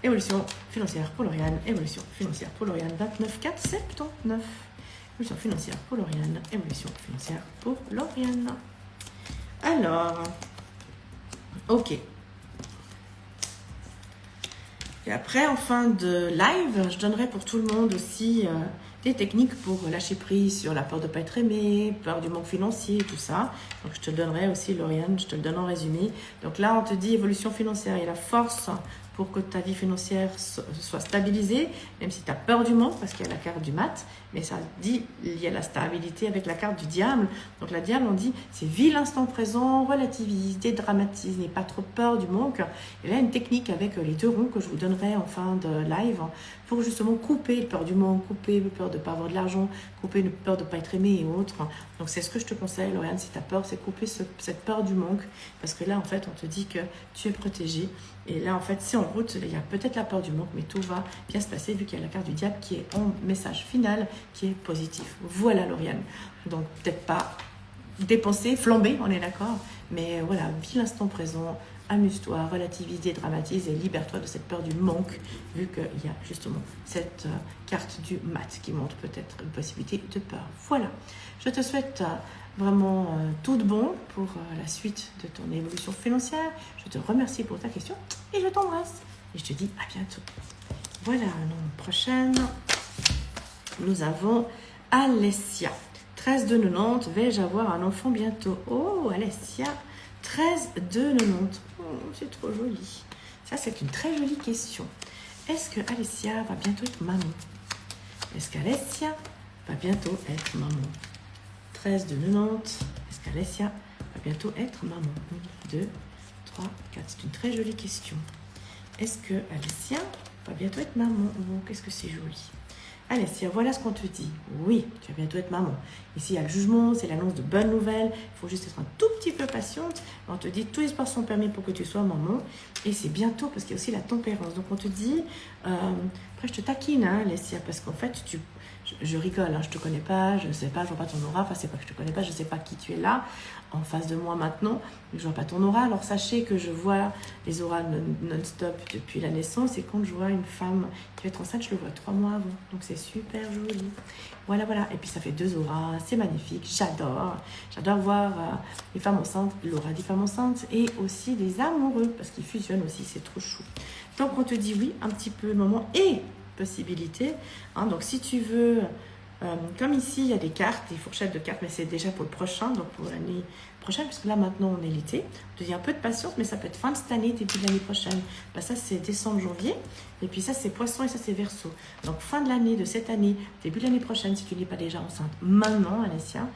Évolution financière pour Lauriane, évolution financière pour Lauriane, 29 4 79. Évolution financière pour Lauriane, évolution financière pour Lauriane. Alors, ok. Et après, en fin de live, je donnerai pour tout le monde aussi des techniques pour lâcher prise sur la peur de ne pas être aimé, peur du manque financier, tout ça. Donc, je te le donnerai aussi, Lauriane, je te le donne en résumé. Donc là, on te dit évolution financière et la force pour que ta vie financière soit stabilisée, même si tu as peur du manque, parce qu'il y a la carte du mat, mais ça dit il y a la stabilité avec la carte du diable. Donc la diable, on dit, c'est vis l'instant présent, relativise, dédramatise, n'aie pas trop peur du manque. Et là, une technique avec les 2 ronds que je vous donnerai en fin de live, pour justement couper le peur du manque, couper le peur de ne pas avoir de l'argent, couper le peur de ne pas être aimé et autres. Donc c'est ce que je te conseille, Lauriane, si tu as peur, c'est couper cette peur du manque, parce que là, en fait, on te dit que tu es protégé. Et là, en fait, c'est en route, il y a peut-être la peur du manque, mais tout va bien se passer vu qu'il y a la carte du diable qui est en message final, qui est positif. Voilà, Lauriane. Donc, peut-être pas dépenser, flamber, on est d'accord, mais voilà, vis l'instant présent, amuse-toi, relativise, dédramatise et libère-toi de cette peur du manque, vu qu'il y a justement cette carte du mat qui montre peut-être une possibilité de peur. Voilà, je te souhaite vraiment tout de bon pour la suite de ton évolution financière. Je te remercie pour ta question et je t'embrasse. Et je te dis à bientôt. Voilà, prochaine, nous avons Alessia. 13 de 90, vais-je avoir un enfant bientôt? Oh, Alessia, 13 de 90. Oh, c'est trop joli. Ça, c'est une très jolie question. Est-ce que Alessia va bientôt être maman? Est-ce qu'Alessia va bientôt être maman? 13 de 90. Est-ce qu'Alessia va bientôt être maman? 1, 2, 3, 4. C'est une très jolie question. Est-ce que Alessia va bientôt être maman? Oh, qu'est-ce que c'est joli. Alessia, voilà ce qu'on te dit. Oui, tu vas bientôt être maman. Ici, il y a le jugement, c'est l'annonce de bonnes nouvelles. Il faut juste être un tout petit peu patiente. On te dit tous les espoirs sont permis pour que tu sois maman. Et c'est bientôt parce qu'il y a aussi la tempérance. Donc, on te dit, après, je te taquine, hein, Alessia, parce qu'en fait, je rigole, hein, je te connais pas, je ne sais pas, je vois pas ton aura. Enfin, c'est pas que je te connais pas, je sais pas qui tu es là, en face de moi maintenant. Je vois pas ton aura. Alors, sachez que je vois les auras non-stop depuis la naissance. Et quand je vois une femme qui va être enceinte, je le vois 3 mois avant. Donc, c'est super joli. Voilà, voilà. Et puis, ça fait 2 auras. C'est magnifique. J'adore. J'adore voir les femmes enceintes, l'aura des femmes enceintes et aussi des amoureux parce qu'ils fusionnent aussi. C'est trop chou. Donc, on te dit oui, un petit peu le moment et possibilité. Hein, donc, si tu veux, comme ici, il y a des cartes, des fourchettes de cartes, mais c'est déjà pour le prochain, donc pour l'année prochaine, parce que là, maintenant, on est l'été. On te dit un peu de patience, mais ça peut être fin de cette année, début de l'année prochaine. Ben, ça, c'est décembre, janvier. Et puis ça, c'est poisson et ça, c'est verseau. Donc, fin de l'année, de cette année, début de l'année prochaine, si tu n'es pas déjà enceinte maintenant, Alessia,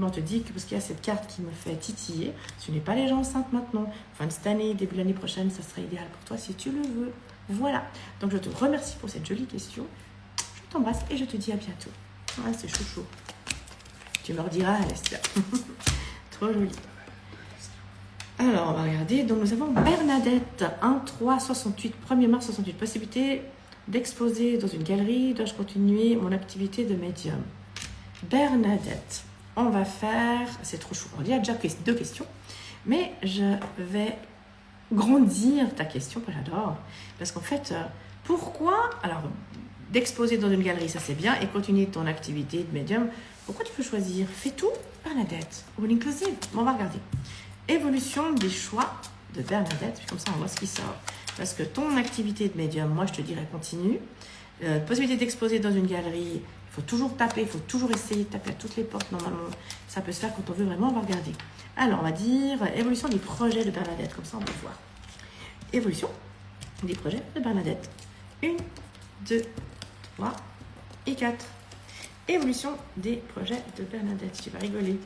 on te dit que, parce qu'il y a cette carte qui me fait titiller, si tu n'es pas déjà enceinte maintenant, fin de cette année, début de l'année prochaine, ça serait idéal pour toi si tu le veux. Voilà. Donc, je te remercie pour cette jolie question. Je t'embrasse et je te dis à bientôt. Ah, c'est chouchou. Tu me rediras, Alessia. Trop joli. Alors, on va regarder. Donc, nous avons Bernadette, 1-3-68, 1er mars 68. Possibilité d'exposer dans une galerie. Dois-je continuer mon activité de médium? Bernadette, on va faire... C'est trop chou. Il y a déjà 2 questions. Mais je vais grandir ta question, que j'adore. Parce qu'en fait, pourquoi... Alors, d'exposer dans une galerie, ça c'est bien. Et continuer ton activité de médium. Pourquoi tu peux choisir? Fais tout, Bernadette. Ou inclusive. On va regarder. Évolution des choix de Bernadette. Puis comme ça, on voit ce qui sort. Parce que ton activité de médium, moi, je te dirais continue. Possibilité d'exposer dans une galerie, Il faut toujours taper, il faut toujours essayer de taper à toutes les portes. Normalement, ça peut se faire quand on veut vraiment, on va regarder. Alors, on va dire évolution des projets de Bernadette. Comme ça, on peut voir. Évolution des projets de Bernadette. 1, 2, 3 et 4. Évolution des projets de Bernadette. Tu vas rigoler.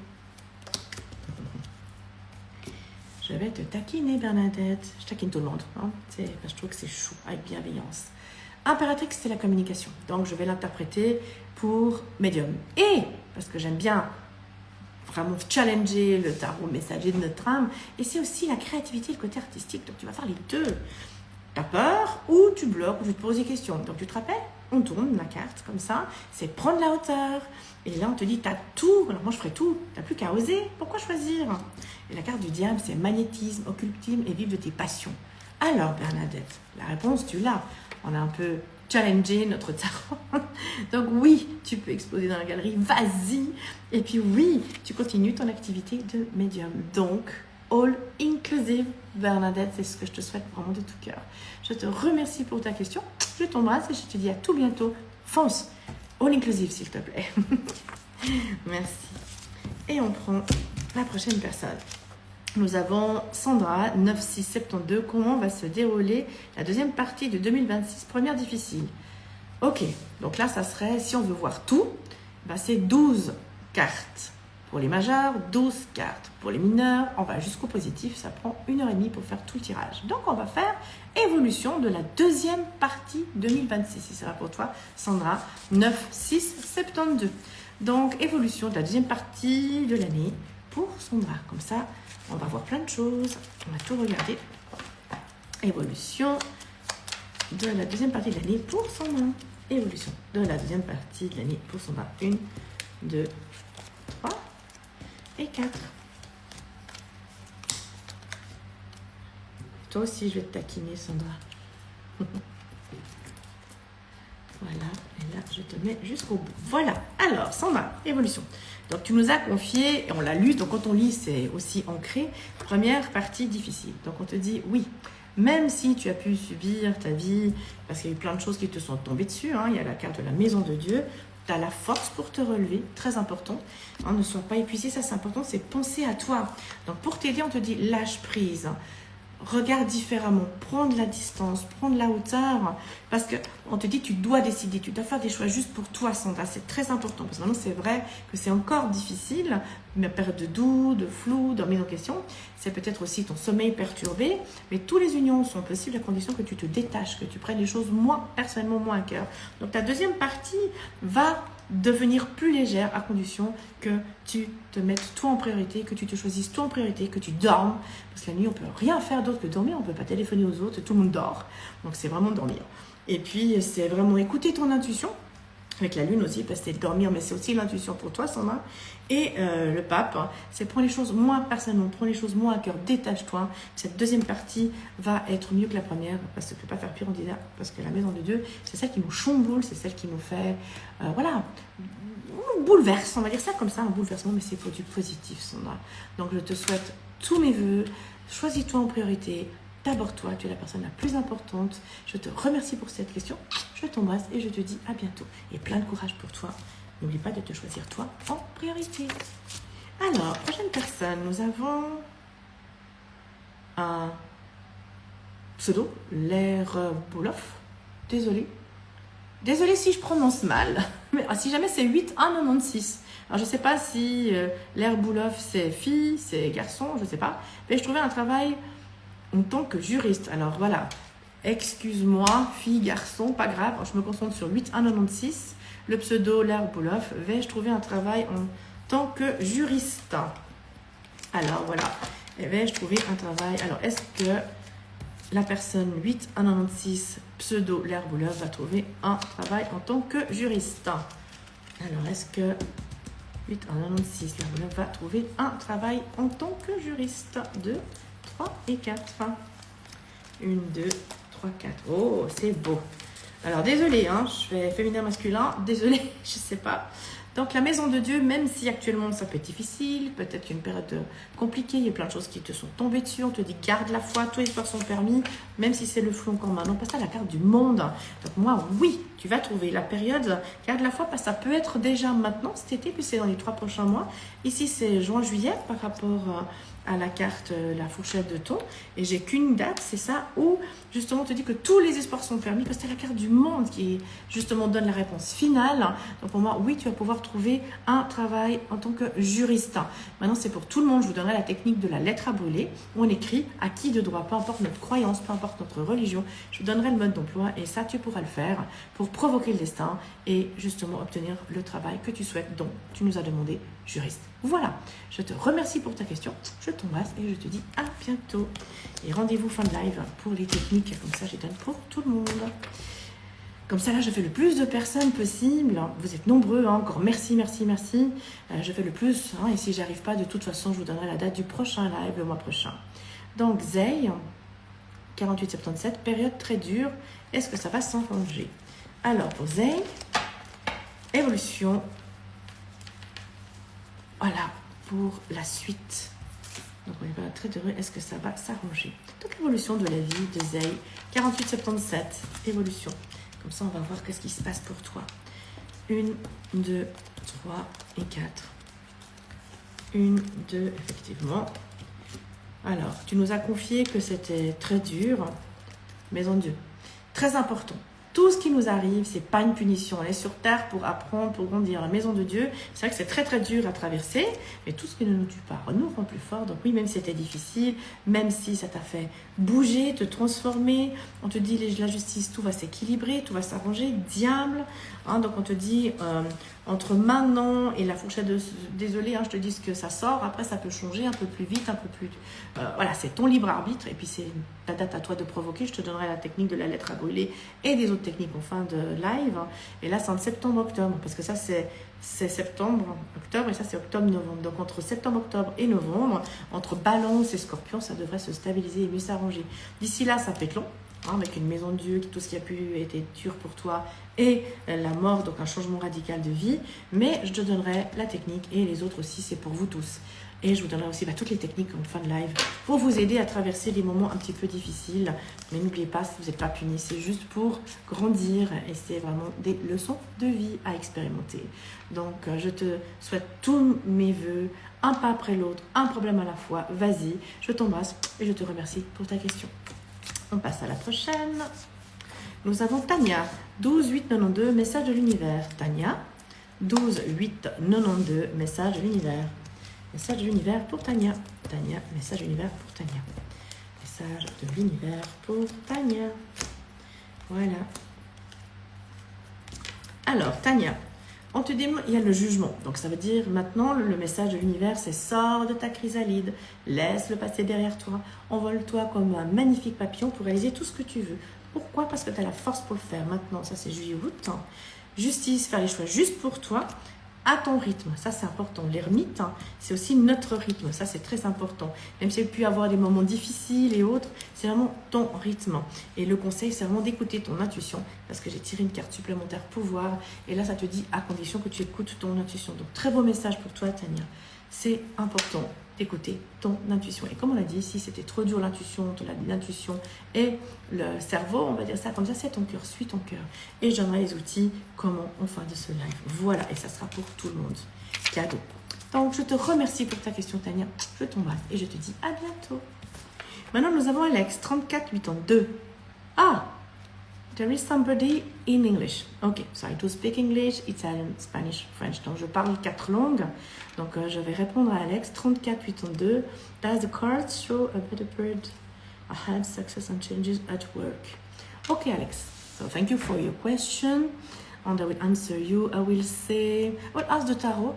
Je vais te taquiner, Bernadette. Je taquine tout le monde. Hein. Je trouve que c'est chou, avec bienveillance. Impératrix, c'est la communication. Donc, je vais l'interpréter pour médium. Et, parce que j'aime bien vraiment challenger le tarot messager de notre âme, et c'est aussi la créativité, le côté artistique. Donc, tu vas faire les deux. Tu as peur ou tu bloques ou tu te poses des questions. Donc, tu te rappelles, on tourne la carte comme ça, c'est prendre la hauteur. Et là, on te dit, tu as tout. Alors, moi, je ferai tout. Tu n'as plus qu'à oser. Pourquoi choisir? Et la carte du diable, c'est magnétisme, occultisme et vivre de tes passions. Alors, Bernadette, la réponse, tu l'as. On a un peu challengé notre tarot. Donc, oui, tu peux exploser dans la galerie. Vas-y. Et puis, oui, tu continues ton activité de médium. Donc, all inclusive, Bernadette, c'est ce que je te souhaite vraiment de tout cœur. Je te remercie pour ta question. Je t'embrasse et je te dis à tout bientôt. Fonce. All inclusive, s'il te plaît. Merci. Et on prend la prochaine personne. Nous avons Sandra, 9672. Comment va se dérouler la deuxième partie de 2026? Première difficile. Ok, donc là, ça serait, si on veut voir tout, c'est 12 cartes pour les majeurs, 12 cartes pour les mineurs. On va jusqu'au positif, ça prend 1h30 pour faire tout le tirage. Donc, on va faire évolution de la deuxième partie 2026. Si ça va pour toi, Sandra, 9672. Donc, évolution de la deuxième partie de l'année pour Sandra. Comme ça, on va voir plein de choses. On va tout regarder. Évolution de la deuxième partie de l'année pour Sandra. Évolution de la deuxième partie de l'année pour Sandra. 1, 2, 3 et 4. Toi aussi, je vais te taquiner, Sandra. Voilà, et là, je te mets jusqu'au bout. Voilà, alors, Sandra, évolution. Donc, tu nous as confié, et on l'a lu, donc quand on lit, c'est aussi ancré. Première partie difficile. Donc, on te dit, oui, même si tu as pu subir ta vie, parce qu'il y a eu plein de choses qui te sont tombées dessus, hein, il y a la carte de la maison de Dieu, tu as la force pour te relever, très important. Hein, ne sois pas épuisé, ça c'est important, c'est penser à toi. Donc, pour t'aider, on te dit, lâche prise. Regarde différemment, prends de la distance, prends de la hauteur, parce qu'on te dit tu dois décider, tu dois faire des choix juste pour toi, Sandra, c'est très important, parce que maintenant c'est vrai que c'est encore difficile, une période de doute, de flou, de remise en question, c'est peut-être aussi ton sommeil perturbé, mais tous les unions sont possibles à condition que tu te détaches, que tu prennes les choses personnellement moins à cœur. Donc ta deuxième partie va devenir plus légère à condition que tu te mettes toi en priorité, que tu te choisisses toi en priorité, que tu dormes. Parce que la nuit, on ne peut rien faire d'autre que dormir. On ne peut pas téléphoner aux autres, tout le monde dort. Donc, c'est vraiment dormir. Et puis, c'est vraiment écouter ton intuition. Avec la lune aussi, parce que c'est dormir, mais c'est aussi l'intuition pour toi, Sandra. Et le pape, c'est prendre les choses moins personnellement, prends les choses moins à cœur, détache-toi. Cette deuxième partie va être mieux que la première, parce que tu ne peux pas faire pire en disant, parce que la maison de Dieu, c'est celle qui nous chamboule, c'est celle qui nous fait, bouleverse, on va dire ça comme ça, un bouleversement, mais c'est pour du positif, Sandra. Donc je te souhaite tous mes voeux, choisis-toi en priorité, d'abord toi, tu es la personne la plus importante. Je te remercie pour cette question, je t'embrasse et je te dis à bientôt. Et plein de courage pour toi. N'oublie pas de te choisir toi en priorité. Alors, prochaine personne, nous avons un pseudo, l'air Bouloff. Désolée si je prononce mal, mais si jamais c'est 8196. Alors, je ne sais pas si l'air Bouloff, c'est fille, c'est garçon, je ne sais pas. Mais je trouvais un travail en tant que juriste. Alors, voilà. Excuse-moi, fille, garçon, pas grave. Alors, je me concentre sur 8196. Le pseudo, l'air Bouloff. Vais-je trouver un travail en tant que juriste? Alors, voilà. Vais-je trouver un travail? Alors, est-ce que la personne 8196 pseudo l'air Bouloff va trouver un travail en tant que juriste? Alors, est-ce que 8196 l'air Bouloff va trouver un travail en tant que juriste? 2, 3 et 4. 1, 2, 3, 4. Oh, c'est beau. Alors, désolé, hein, je fais féminin, masculin. Désolé, je sais pas. Donc la maison de Dieu, même si actuellement ça peut être difficile, peut-être une période compliquée, il y a plein de choses qui te sont tombées dessus, on te dit garde la foi, tous les espoirs sont permis, même si c'est le flou encore maintenant, passe à la carte du monde. Donc moi, oui, tu vas trouver la période, garde la foi, parce que ça peut être déjà maintenant, cet été, puis c'est dans les 3 prochains mois. Ici, c'est juin-juillet par rapport à la carte, la fourchette de ton, et j'ai qu'une date, c'est ça, où justement on te dit que tous les espoirs sont permis, parce que c'est la carte du monde qui justement donne la réponse finale. Donc pour moi, oui, tu vas pouvoir trouver un travail en tant que juriste. Maintenant, c'est pour tout le monde. Je vous donnerai la technique de la lettre à brûler, où on écrit à qui de droit, peu importe notre croyance, peu importe notre religion. Je vous donnerai le mode d'emploi, et ça, tu pourras le faire pour provoquer le destin et justement obtenir le travail que tu souhaites, dont tu nous as demandé, juriste. Voilà, je te remercie pour ta question, je t'embrasse et je te dis à bientôt. Et rendez-vous fin de live pour les techniques, comme ça je les donne pour tout le monde. Comme ça là, je fais le plus de personnes possible. Vous êtes nombreux, hein. Encore merci, merci, merci. Je fais le plus, hein. Et si j'arrive pas, de toute façon, je vous donnerai la date du prochain live le mois prochain. Donc Zey, 48-77, période très dure. Est-ce que ça va s'arranger? Alors pour Zey, évolution. Voilà, pour la suite. Donc, on est pas très heureux. Est-ce que ça va s'arranger? Donc, évolution de la vie de Zey. 48-77, évolution. Comme ça, on va voir qu'est-ce qui se passe pour toi. 1, 2, 3 et 4. 1, 2, effectivement. Alors, tu nous as confié que c'était très dur, mais en Dieu. Très important. Tout ce qui nous arrive, c'est pas une punition. On est sur terre pour apprendre, pour grandir. La maison de Dieu, c'est vrai que c'est très très dur à traverser, mais tout ce qui ne nous tue pas nous rend plus fort. Donc oui, même si c'était difficile, même si ça t'a fait bouger, te transformer, on te dit la justice, tout va s'équilibrer, tout va s'arranger, diable. Hein, donc on te dit entre maintenant et la fourchette de... Désolé, hein, je te dis que ça sort. Après, ça peut changer un peu plus vite, un peu plus... voilà, c'est ton libre arbitre. Et puis c'est ta date à toi de provoquer. Je te donnerai la technique de la lettre à brûler et des autres techniques en fin de live. Et là, c'est en septembre-octobre. Parce que ça, c'est septembre-octobre et ça, c'est octobre-novembre. Donc entre septembre-octobre et novembre, entre Balance et Scorpion, ça devrait se stabiliser et mieux s'arranger. D'ici là, ça peut être long. Avec une maison de Dieu, tout ce qui a pu être dur pour toi et la mort, donc un changement radical de vie. Mais je te donnerai la technique et les autres aussi, c'est pour vous tous. Et je vous donnerai aussi toutes les techniques en fin de live pour vous aider à traverser les moments un petit peu difficiles. Mais n'oubliez pas, vous n'êtes pas punis, c'est juste pour grandir et c'est vraiment des leçons de vie à expérimenter. Donc, je te souhaite tous mes voeux, un pas après l'autre, un problème à la fois. Vas-y, je t'embrasse et je te remercie pour ta question. On passe à la prochaine. Nous avons Tania, 12 8 92, message de l'univers. Tania, 12 8 92, message de l'univers. Message de l'univers pour Tania. Tania, message de l'univers pour Tania. Message de l'univers pour Tania. Voilà. Alors, Tania, on te dit, il y a le jugement. Donc, ça veut dire maintenant, le message de l'univers, c'est sors de ta chrysalide, laisse-le passer derrière toi, envole-toi comme un magnifique papillon pour réaliser tout ce que tu veux. Pourquoi? Parce que tu as la force pour le faire. Maintenant, ça c'est juillet-août. Justice, faire les choix juste pour toi, à ton rythme. Ça, c'est important. L'ermite, c'est aussi notre rythme. Ça, c'est très important. Même s'il peut y avoir des moments difficiles et autres, c'est vraiment ton rythme. Et le conseil, c'est vraiment d'écouter ton intuition. Parce que j'ai tiré une carte supplémentaire pouvoir. Et là, ça te dit à condition que tu écoutes ton intuition. Donc, très beau message pour toi, Tania. C'est important d'écouter ton intuition. Et comme on l'a dit, si c'était trop dur l'intuition et le cerveau, on va dire ça comme ça, c'est ton cœur, suis ton cœur. Et je donnerai les outils comment en fin de ce live. Voilà, et ça sera pour tout le monde. Cadeau. Donc, je te remercie pour ta question, Tania. Je t'embrasse et je te dis à bientôt. Maintenant, nous avons Alex, 3482. Ah! There is somebody in English. Ok, so I do speak English, Italian, Spanish, French. Donc, je parle 4 langues. Donc, je vais répondre à Alex, 3482. Does the cards show a better bird ahead, success and changes at work? Ok, Alex. So, thank you for your question. And I will answer you. I will ask the tarot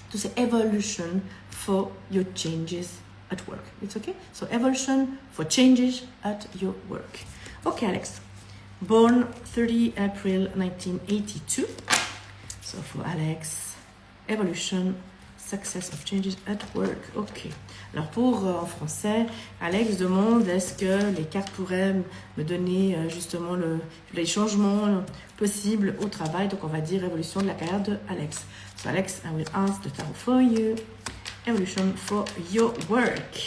to say evolution for your changes at work. It's okay? So, evolution for changes at your work. Ok, Alex. Born 30 April 1982. So for Alex, evolution, Success of changes at work. Ok. Alors pour en français, Alex demande est-ce que les cartes pourraient me donner justement les changements possibles au travail. Donc on va dire évolution de la carrière de Alex. So Alex, I will ask the tarot for you. Evolution for your work.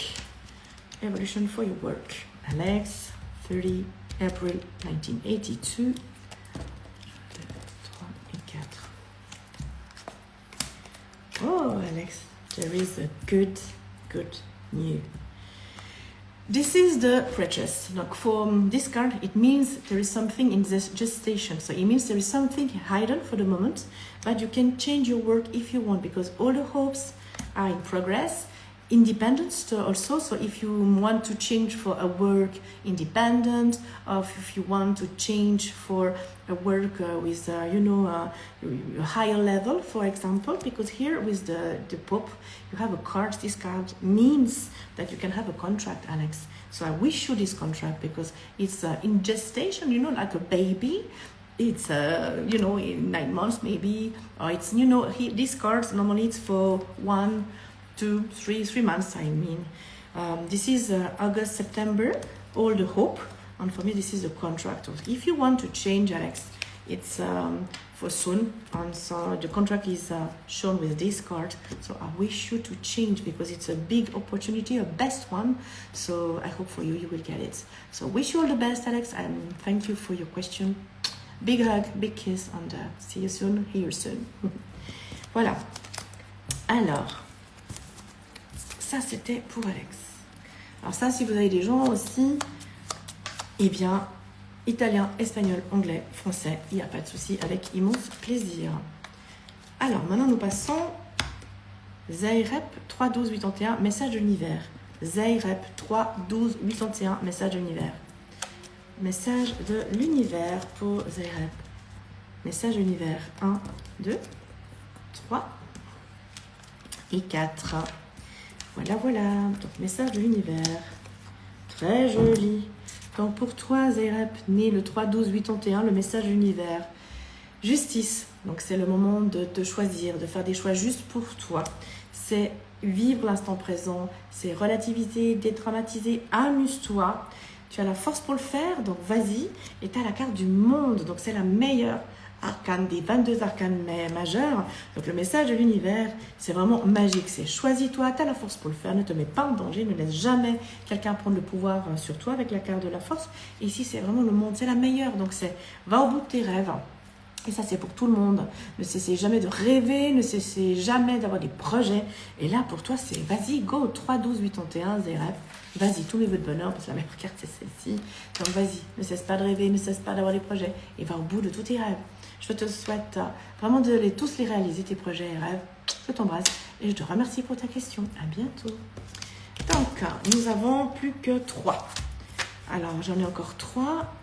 Evolution for your work. Alex, 30 April 1982. 2, 3 et 4. Oh, Alex, there is a good news. This is the preface. Look, for this card, it means there is something in this gestation. So it means there is something hidden for the moment, but you can change your work if you want, because all the hopes are in progress. Independence also, so if you want to change for a work independent, or if you want to change for a work with a higher level, for example, because here with the Pope you have a card. This card means that you can have a contract, Alex. So I wish you this contract, because it's in gestation, like a baby. It's in 9 months maybe, or it's these cards normally it's for 1, 2, 3 months, I mean. This is August, September, all the hope. And for me, this is the contract. If you want to change, Alex, it's for soon. And so the contract is shown with this card. So I wish you to change, because it's a big opportunity, a best one. So I hope for you, you will get it. So wish you all the best, Alex, and thank you for your question. Big hug, big kiss, and see you soon, hear you soon. Voilà. Alors, ça, c'était pour Alex. Alors ça, si vous avez des gens aussi, eh bien, italien, espagnol, anglais, français, il n'y a pas de souci, avec immense plaisir. Alors, maintenant, nous passons Zairep 3 12 81, message de l'univers. Zairep 3 12 81, message de l'univers. Message de l'univers pour Zairep. Message de l'univers 1, 2, 3 et 4. Voilà. Donc, message de l'univers. Très joli. Donc, pour toi, Zairep, né le 3-12-81, le message de l'univers. Justice. Donc, c'est le moment de te choisir, de faire des choix juste pour toi. C'est vivre l'instant présent. C'est relativiser, dédramatiser. Amuse-toi. Tu as la force pour le faire, donc vas-y. Et tu as la carte du monde. Donc, c'est la meilleure arcane des 22 arcanes majeurs. Donc le message de l'univers, c'est vraiment magique. C'est choisis-toi, tu as la force pour le faire, ne te mets pas en danger, ne laisse jamais quelqu'un prendre le pouvoir sur toi avec la carte de la force. Et ici, c'est vraiment le monde, c'est la meilleure. Donc c'est va au bout de tes rêves. Et ça, c'est pour tout le monde. Ne cessez jamais de rêver, ne cessez jamais d'avoir des projets. Et là, pour toi, c'est vas-y, go, 3, 12, 81, Zairep. Vas-y, tous mes vœux de bonheur, parce que la meilleure carte, c'est celle-ci. Donc vas-y, ne cesse pas de rêver, ne cesse pas d'avoir des projets. Et va au bout de tous tes rêves. Je te souhaite vraiment de tous les réaliser, tes projets et rêves. Je t'embrasse et je te remercie pour ta question. À bientôt. Donc, nous avons plus que 3. Alors, j'en ai encore 3.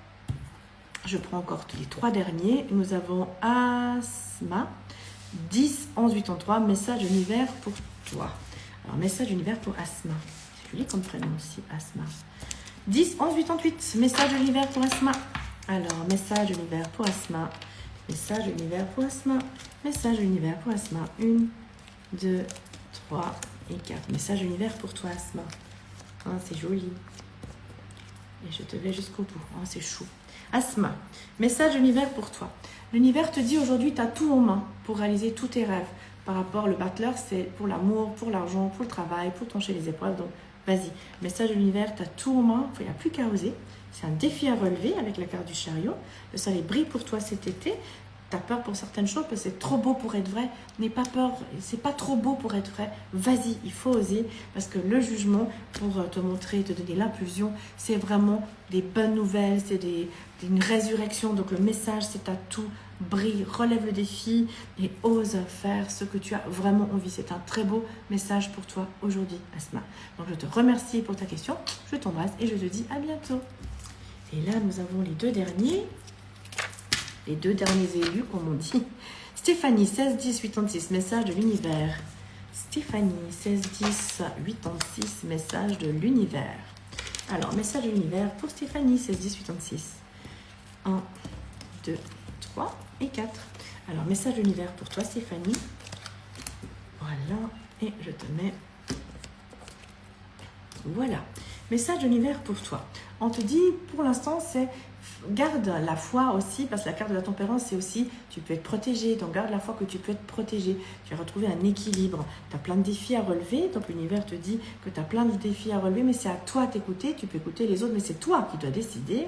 Je prends encore les 3 derniers. Nous avons Asma, 10, 11, 83. Message d'univers pour toi. Alors, message d'univers pour Asma. C'est joli comme prénom aussi, Asma. 10, 11, 88. Message d'univers pour Asma. Alors, message d'univers pour Asma. Message de l'univers pour Asma. Message de l'univers pour Asma. 1, 2, 3 et 4. Message de l'univers pour toi, Asma. C'est joli. Et je te vais jusqu'au bout. C'est chou. Asma, message de l'univers pour toi. L'univers te dit aujourd'hui, tu as tout en main pour réaliser tous tes rêves. Par rapport, le battleur, c'est pour l'amour, pour l'argent, pour le travail, pour trancher les épreuves. Donc, vas-y. Message de l'univers, tu as tout en main. Il n'y a plus qu'à oser. C'est un défi à relever avec la carte du chariot. Le soleil brille pour toi cet été. Tu as peur pour certaines choses parce que c'est trop beau pour être vrai. N'aie pas peur, c'est pas trop beau pour être vrai. Vas-y, il faut oser parce que le jugement, pour te montrer, te donner l'impulsion, c'est vraiment des bonnes nouvelles, c'est une résurrection. Donc le message, c'est à tout. Brille, relève le défi et ose faire ce que tu as vraiment envie. C'est un très beau message pour toi aujourd'hui, Asma. Donc je te remercie pour ta question. Je t'embrasse et je te dis à bientôt. Et là, nous avons les deux derniers élus, comme on dit. Stéphanie, 16 10 86, message de l'univers. Stéphanie, 16 10 86, message de l'univers. Alors, message de l'univers pour Stéphanie, 16 10 86. 1, 2, 3 et 4. Alors, message de l'univers pour toi, Stéphanie. Voilà. Et je te mets... Voilà. Message de l'univers pour toi. On te dit, pour l'instant, c'est garde la foi aussi, parce que la carte de la tempérance, c'est aussi, tu peux être protégé, donc garde la foi que tu peux être protégé. Tu vas retrouver un équilibre. Tu as plein de défis à relever, donc l'univers te dit que tu as plein de défis à relever, mais c'est à toi d'écouter. Tu peux écouter les autres, mais c'est toi qui dois décider.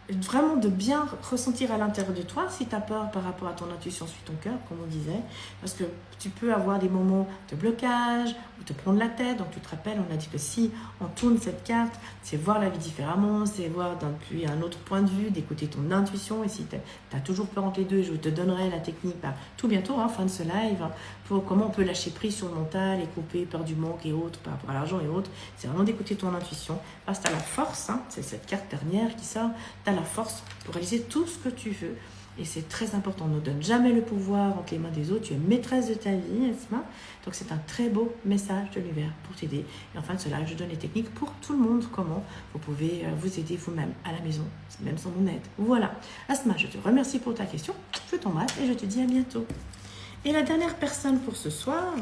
Vraiment de bien ressentir à l'intérieur de toi. Si tu as peur par rapport à ton intuition, suis ton cœur, comme on disait, parce que tu peux avoir des moments de blocage ou te prendre la tête. Donc tu te rappelles, on a dit que si on tourne cette carte, c'est voir la vie différemment, c'est voir depuis un autre point de vue, d'écouter ton intuition. Et si tu as toujours peur entre les deux, je te donnerai la technique tout bientôt, fin de ce live, pour comment on peut lâcher prise sur le mental et couper peur du manque et autres, par rapport à l'argent et autres. C'est vraiment d'écouter ton intuition, parce que tu as la force, c'est cette carte dernière qui sort, tu as la force pour réaliser tout ce que tu veux. Et c'est très important, ne donne jamais le pouvoir entre les mains des autres. Tu es maîtresse de ta vie, Esma. Donc c'est un très beau message de l'univers pour t'aider. Et enfin de cela, je donne les techniques pour tout le monde, comment vous pouvez vous aider vous-même à la maison, même sans mon aide. Voilà. Asma, je te remercie pour ta question. Je t'embrasse et je te dis à bientôt. Et la dernière personne pour ce soir,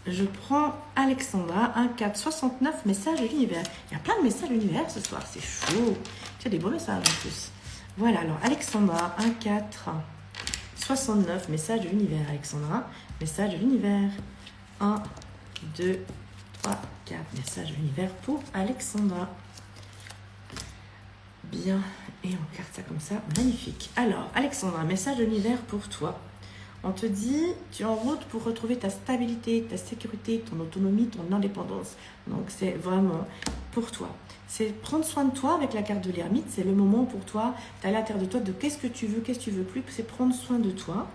je prends Alexandra, 1-4-69, message de l'univers. Il y a plein de messages de l'univers ce soir, c'est chaud. Tu as des beaux messages en plus. Voilà, alors Alexandra, 1-4-69, message de l'univers. Alexandra, message de l'univers. 1, 2, 3, 4, message de l'univers pour Alexandra. Bien, et on carte ça comme ça, magnifique. Alors, Alexandra, message de l'univers pour toi. On te dit, tu es en route pour retrouver ta stabilité, ta sécurité, ton autonomie, ton indépendance. Donc, c'est vraiment pour toi. C'est prendre soin de toi avec la carte de l'ermite. C'est le moment pour toi d'aller à l'intérieur de toi de qu'est-ce que tu veux, qu'est-ce que tu veux plus. C'est prendre soin de toi.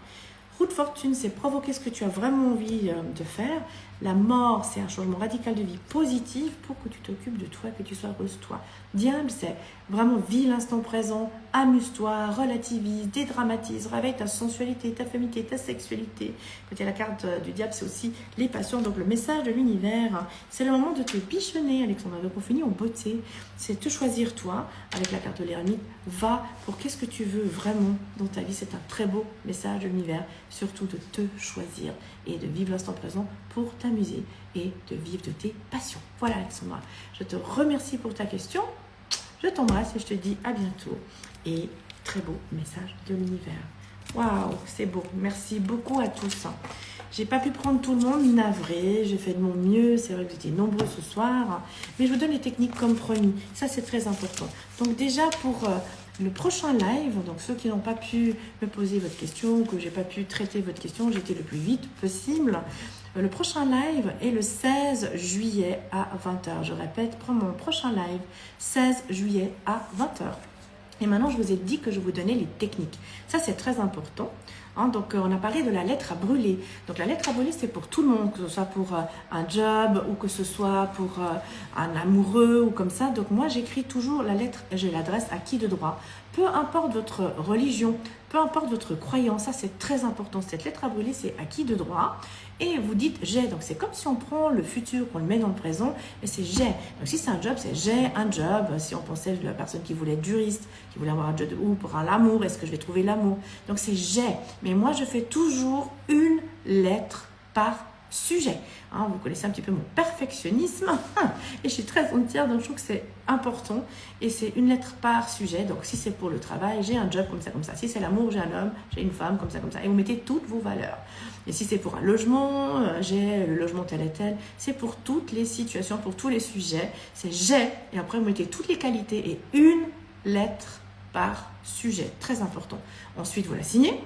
Roue de fortune, c'est provoquer ce que tu as vraiment envie de faire. La mort, c'est un changement radical de vie positif pour que tu t'occupes de toi, que tu sois heureuse toi. Diable, c'est vraiment vis l'instant présent, amuse-toi, relativise, dédramatise, réveille ta sensualité, ta féminité, ta sexualité. Quand il y a la carte du diable, c'est aussi les passions. Donc le message de l'univers, c'est le moment de te bichonner, Alexandra. Donc on finit en beauté. C'est te choisir toi, avec la carte de l'ermite. Va pour qu'est-ce que tu veux vraiment dans ta vie. C'est un très beau message de l'univers. Surtout de te choisir et de vivre l'instant présent pour t'amuser et de vivre de tes passions. Voilà Alexandra, je te remercie pour ta question, je t'embrasse et je te dis à bientôt et très beau message de l'univers. Waouh, c'est beau, merci beaucoup à tous. J'ai pas pu prendre tout le monde, navré, j'ai fait de mon mieux, c'est vrai que vous étiez nombreux ce soir, mais je vous donne les techniques comme promis, ça c'est très important. Donc déjà pour le prochain live, donc ceux qui n'ont pas pu me poser votre question, que j'ai pas pu traiter votre question, j'ai été le plus vite possible. Le prochain live est le 16 juillet à 20h. Je répète, pour mon prochain live, 16 juillet à 20h. Et maintenant, je vous ai dit que je vous donnais les techniques. Ça, c'est très important. Donc, on a parlé de la lettre à brûler. Donc, la lettre à brûler, c'est pour tout le monde, que ce soit pour un job ou que ce soit pour un amoureux ou comme ça. Donc, moi, j'écris toujours la lettre, je l'adresse à qui de droit. Peu importe votre religion, peu importe votre croyance, ça, c'est très important. Cette lettre à brûler, c'est à qui de droit. Et vous dites j'ai. Donc, c'est comme si on prend le futur, qu'on le met dans le présent, mais c'est j'ai. Donc, si c'est un job, c'est j'ai un job. Si on pensait de la personne qui voulait être juriste, qui voulait avoir un job ou pour l'amour, est-ce que je vais trouver l'amour? Donc, c'est j'ai. Mais moi, je fais toujours une lettre par sujet. Vous connaissez un petit peu mon perfectionnisme et je suis très entière, donc je trouve que c'est important et c'est une lettre par sujet. Donc si c'est pour le travail, j'ai un job comme ça, comme ça. Si c'est l'amour, j'ai un homme, j'ai une femme comme ça, comme ça. Et vous mettez toutes vos valeurs. Et si c'est pour un logement, j'ai le logement tel et tel. C'est pour toutes les situations, pour tous les sujets. C'est j'ai et après vous mettez toutes les qualités et une lettre par sujet. Très important. Ensuite, vous la signez,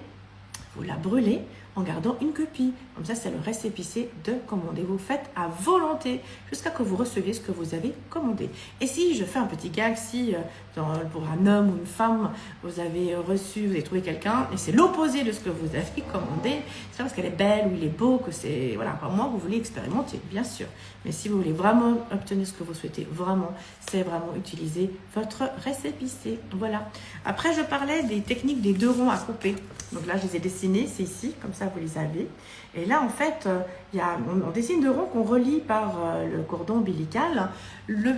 vous la brûlez en gardant une copie. Comme ça, c'est le récépissé de commander. Vous faites à volonté jusqu'à que vous receviez ce que vous avez commandé. Et si je fais un petit gag, si pour un homme ou une femme, vous avez reçu, vous avez trouvé quelqu'un, et c'est l'opposé de ce que vous avez commandé, c'est pas parce qu'elle est belle ou il est beau que c'est... Voilà, pour moi, vous voulez expérimenter, bien sûr. Mais si vous voulez vraiment obtenir ce que vous souhaitez, vraiment, c'est vraiment utiliser votre récépissé. Voilà. Après, je parlais des techniques des 2 ronds à couper. Donc là, je les ai dessinés, c'est ici, comme ça, vous les avez. Et là, en fait, on dessine 2 ronds qu'on relie par le cordon ombilical.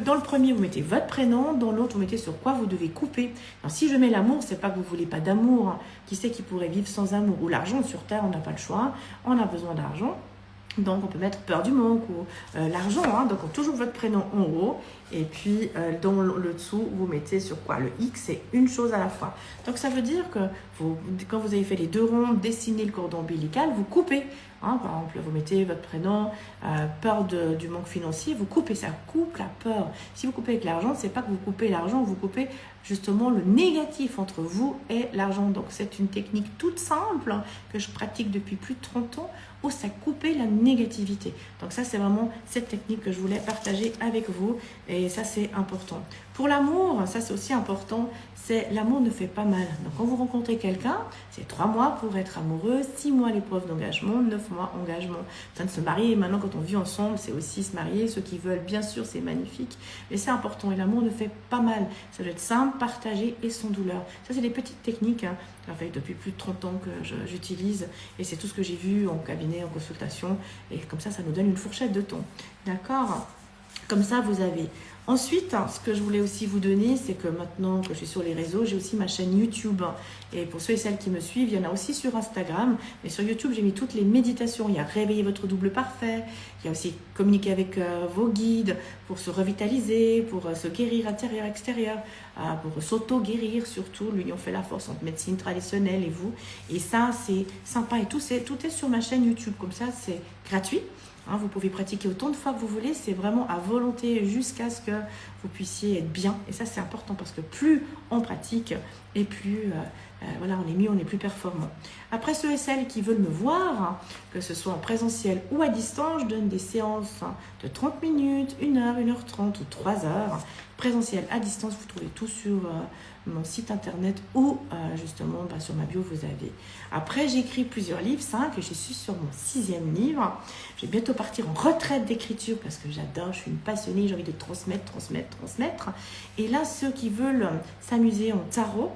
Dans le premier, vous mettez votre prénom. Dans l'autre, vous mettez sur quoi vous devez couper. Alors, si je mets l'amour, c'est pas que vous voulez pas d'amour. Qui sait qui pourrait vivre sans amour? Ou l'argent, sur Terre, on n'a pas le choix. On a besoin d'argent. Donc, on peut mettre peur du manque ou l'argent. Hein, donc, toujours votre prénom en haut. Et puis, dans le dessous, vous mettez sur quoi? Le X, c'est une chose à la fois. Donc, ça veut dire que quand vous avez fait les 2 ronds, dessinez le cordon ombilical, vous coupez. Hein, par exemple, vous mettez votre prénom, peur du manque financier, vous coupez. Ça coupe la peur. Si vous coupez avec l'argent, c'est pas que vous coupez l'argent, vous coupez justement le négatif entre vous et l'argent. Donc, c'est une technique toute simple que je pratique depuis plus de 30 ans où ça coupait la négativité. Donc ça, c'est vraiment cette technique que je voulais partager avec vous et ça, c'est important. Pour l'amour, ça, c'est aussi important, c'est l'amour ne fait pas mal. Donc quand vous rencontrez quelqu'un, c'est 3 mois pour être amoureux, 6 mois l'épreuve d'engagement, 9 mois engagement. Ça de se marier, et maintenant quand on vit ensemble, c'est aussi se marier. Ceux qui veulent, bien sûr, c'est magnifique, mais c'est important et l'amour ne fait pas mal. Ça doit être simple, partagé et sans douleur. Ça, c'est des petites techniques hein, depuis plus de 30 ans que j'utilise et c'est tout ce que j'ai vu en cabinet, en consultation et comme ça nous donne une fourchette de ton. D'accord? Comme ça, vous avez. Ensuite, ce que je voulais aussi vous donner, c'est que maintenant que je suis sur les réseaux, j'ai aussi ma chaîne YouTube. Et pour ceux et celles qui me suivent, il y en a aussi sur Instagram. Mais sur YouTube, j'ai mis toutes les méditations. Il y a réveiller votre double parfait. Il y a aussi communiquer avec vos guides pour se revitaliser, pour se guérir intérieur, extérieur, pour s'auto-guérir surtout. L'union fait la force entre médecine traditionnelle et vous. Et ça, c'est sympa. Et tout est sur ma chaîne YouTube. Comme ça, c'est gratuit. Hein, vous pouvez pratiquer autant de fois que vous voulez, c'est vraiment à volonté jusqu'à ce que vous puissiez être bien. Et ça, c'est important parce que plus on pratique et plus voilà, on est mieux, on est plus performant. Après, ceux et celles qui veulent me voir, hein, que ce soit en présentiel ou à distance, je donne des séances de 30 minutes, 1 heure, 1h30 ou 3 heures. Présentiel, à distance, vous trouvez tout sur mon site internet ou justement sur ma bio, vous avez. Après, j'écris plusieurs livres, 5, et je suis sur mon 6e livre. Je vais bientôt partir en retraite d'écriture parce que j'adore, je suis une passionnée, j'ai envie de transmettre. Et là, ceux qui veulent s'amuser en tarot,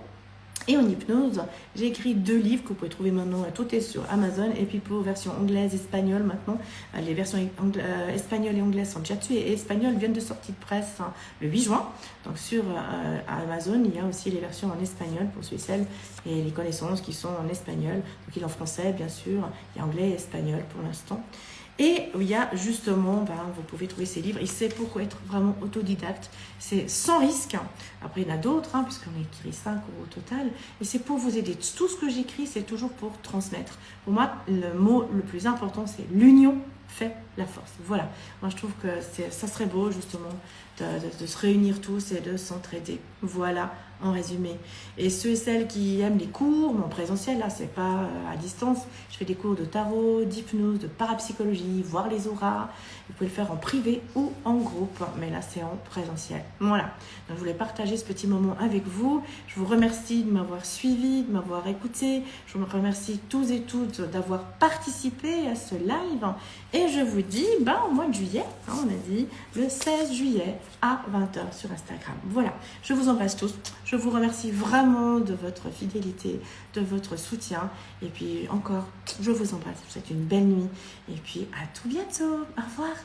et en hypnose, j'ai écrit 2 livres que vous pouvez trouver maintenant, tout est sur Amazon, et puis pour version anglaise, espagnole maintenant, les versions espagnoles et anglaises sont déjà dessus, et espagnoles viennent de sortie de presse hein, le 8 juin, donc sur Amazon, il y a aussi les versions en espagnol pour ceux et celles, et les connaissances qui sont en espagnol, donc il est en français bien sûr, il y a anglais et espagnol pour l'instant. Et il y a justement, vous pouvez trouver ces livres, et c'est pour être vraiment autodidacte, c'est sans risque. Après, il y en a d'autres, hein, puisqu'on a écrit 5 au total, et c'est pour vous aider. Tout ce que j'écris, c'est toujours pour transmettre. Pour moi, le mot le plus important, c'est l'union fait la force. Voilà, moi je trouve que ça serait beau justement de se réunir tous et de s'entraider. Voilà, en résumé. Et ceux et celles qui aiment les cours, mon présentiel, là, c'est pas à distance. Je fais des cours de tarot, d'hypnose, de parapsychologie, voir les auras. Vous pouvez le faire en privé ou en groupe, mais là, c'est en présentiel. Voilà. Donc, je voulais partager ce petit moment avec vous. Je vous remercie de m'avoir suivi, de m'avoir écouté. Je vous remercie tous et toutes d'avoir participé à ce live. Et je vous dis, au mois de juillet, hein, on a dit le 16 juillet à 20h sur Instagram. Voilà. Je vous embrasse tous. Je vous remercie vraiment de votre fidélité, de votre soutien. Et puis encore, je vous embrasse. Je vous souhaite une belle nuit. Et puis à tout bientôt. Au revoir.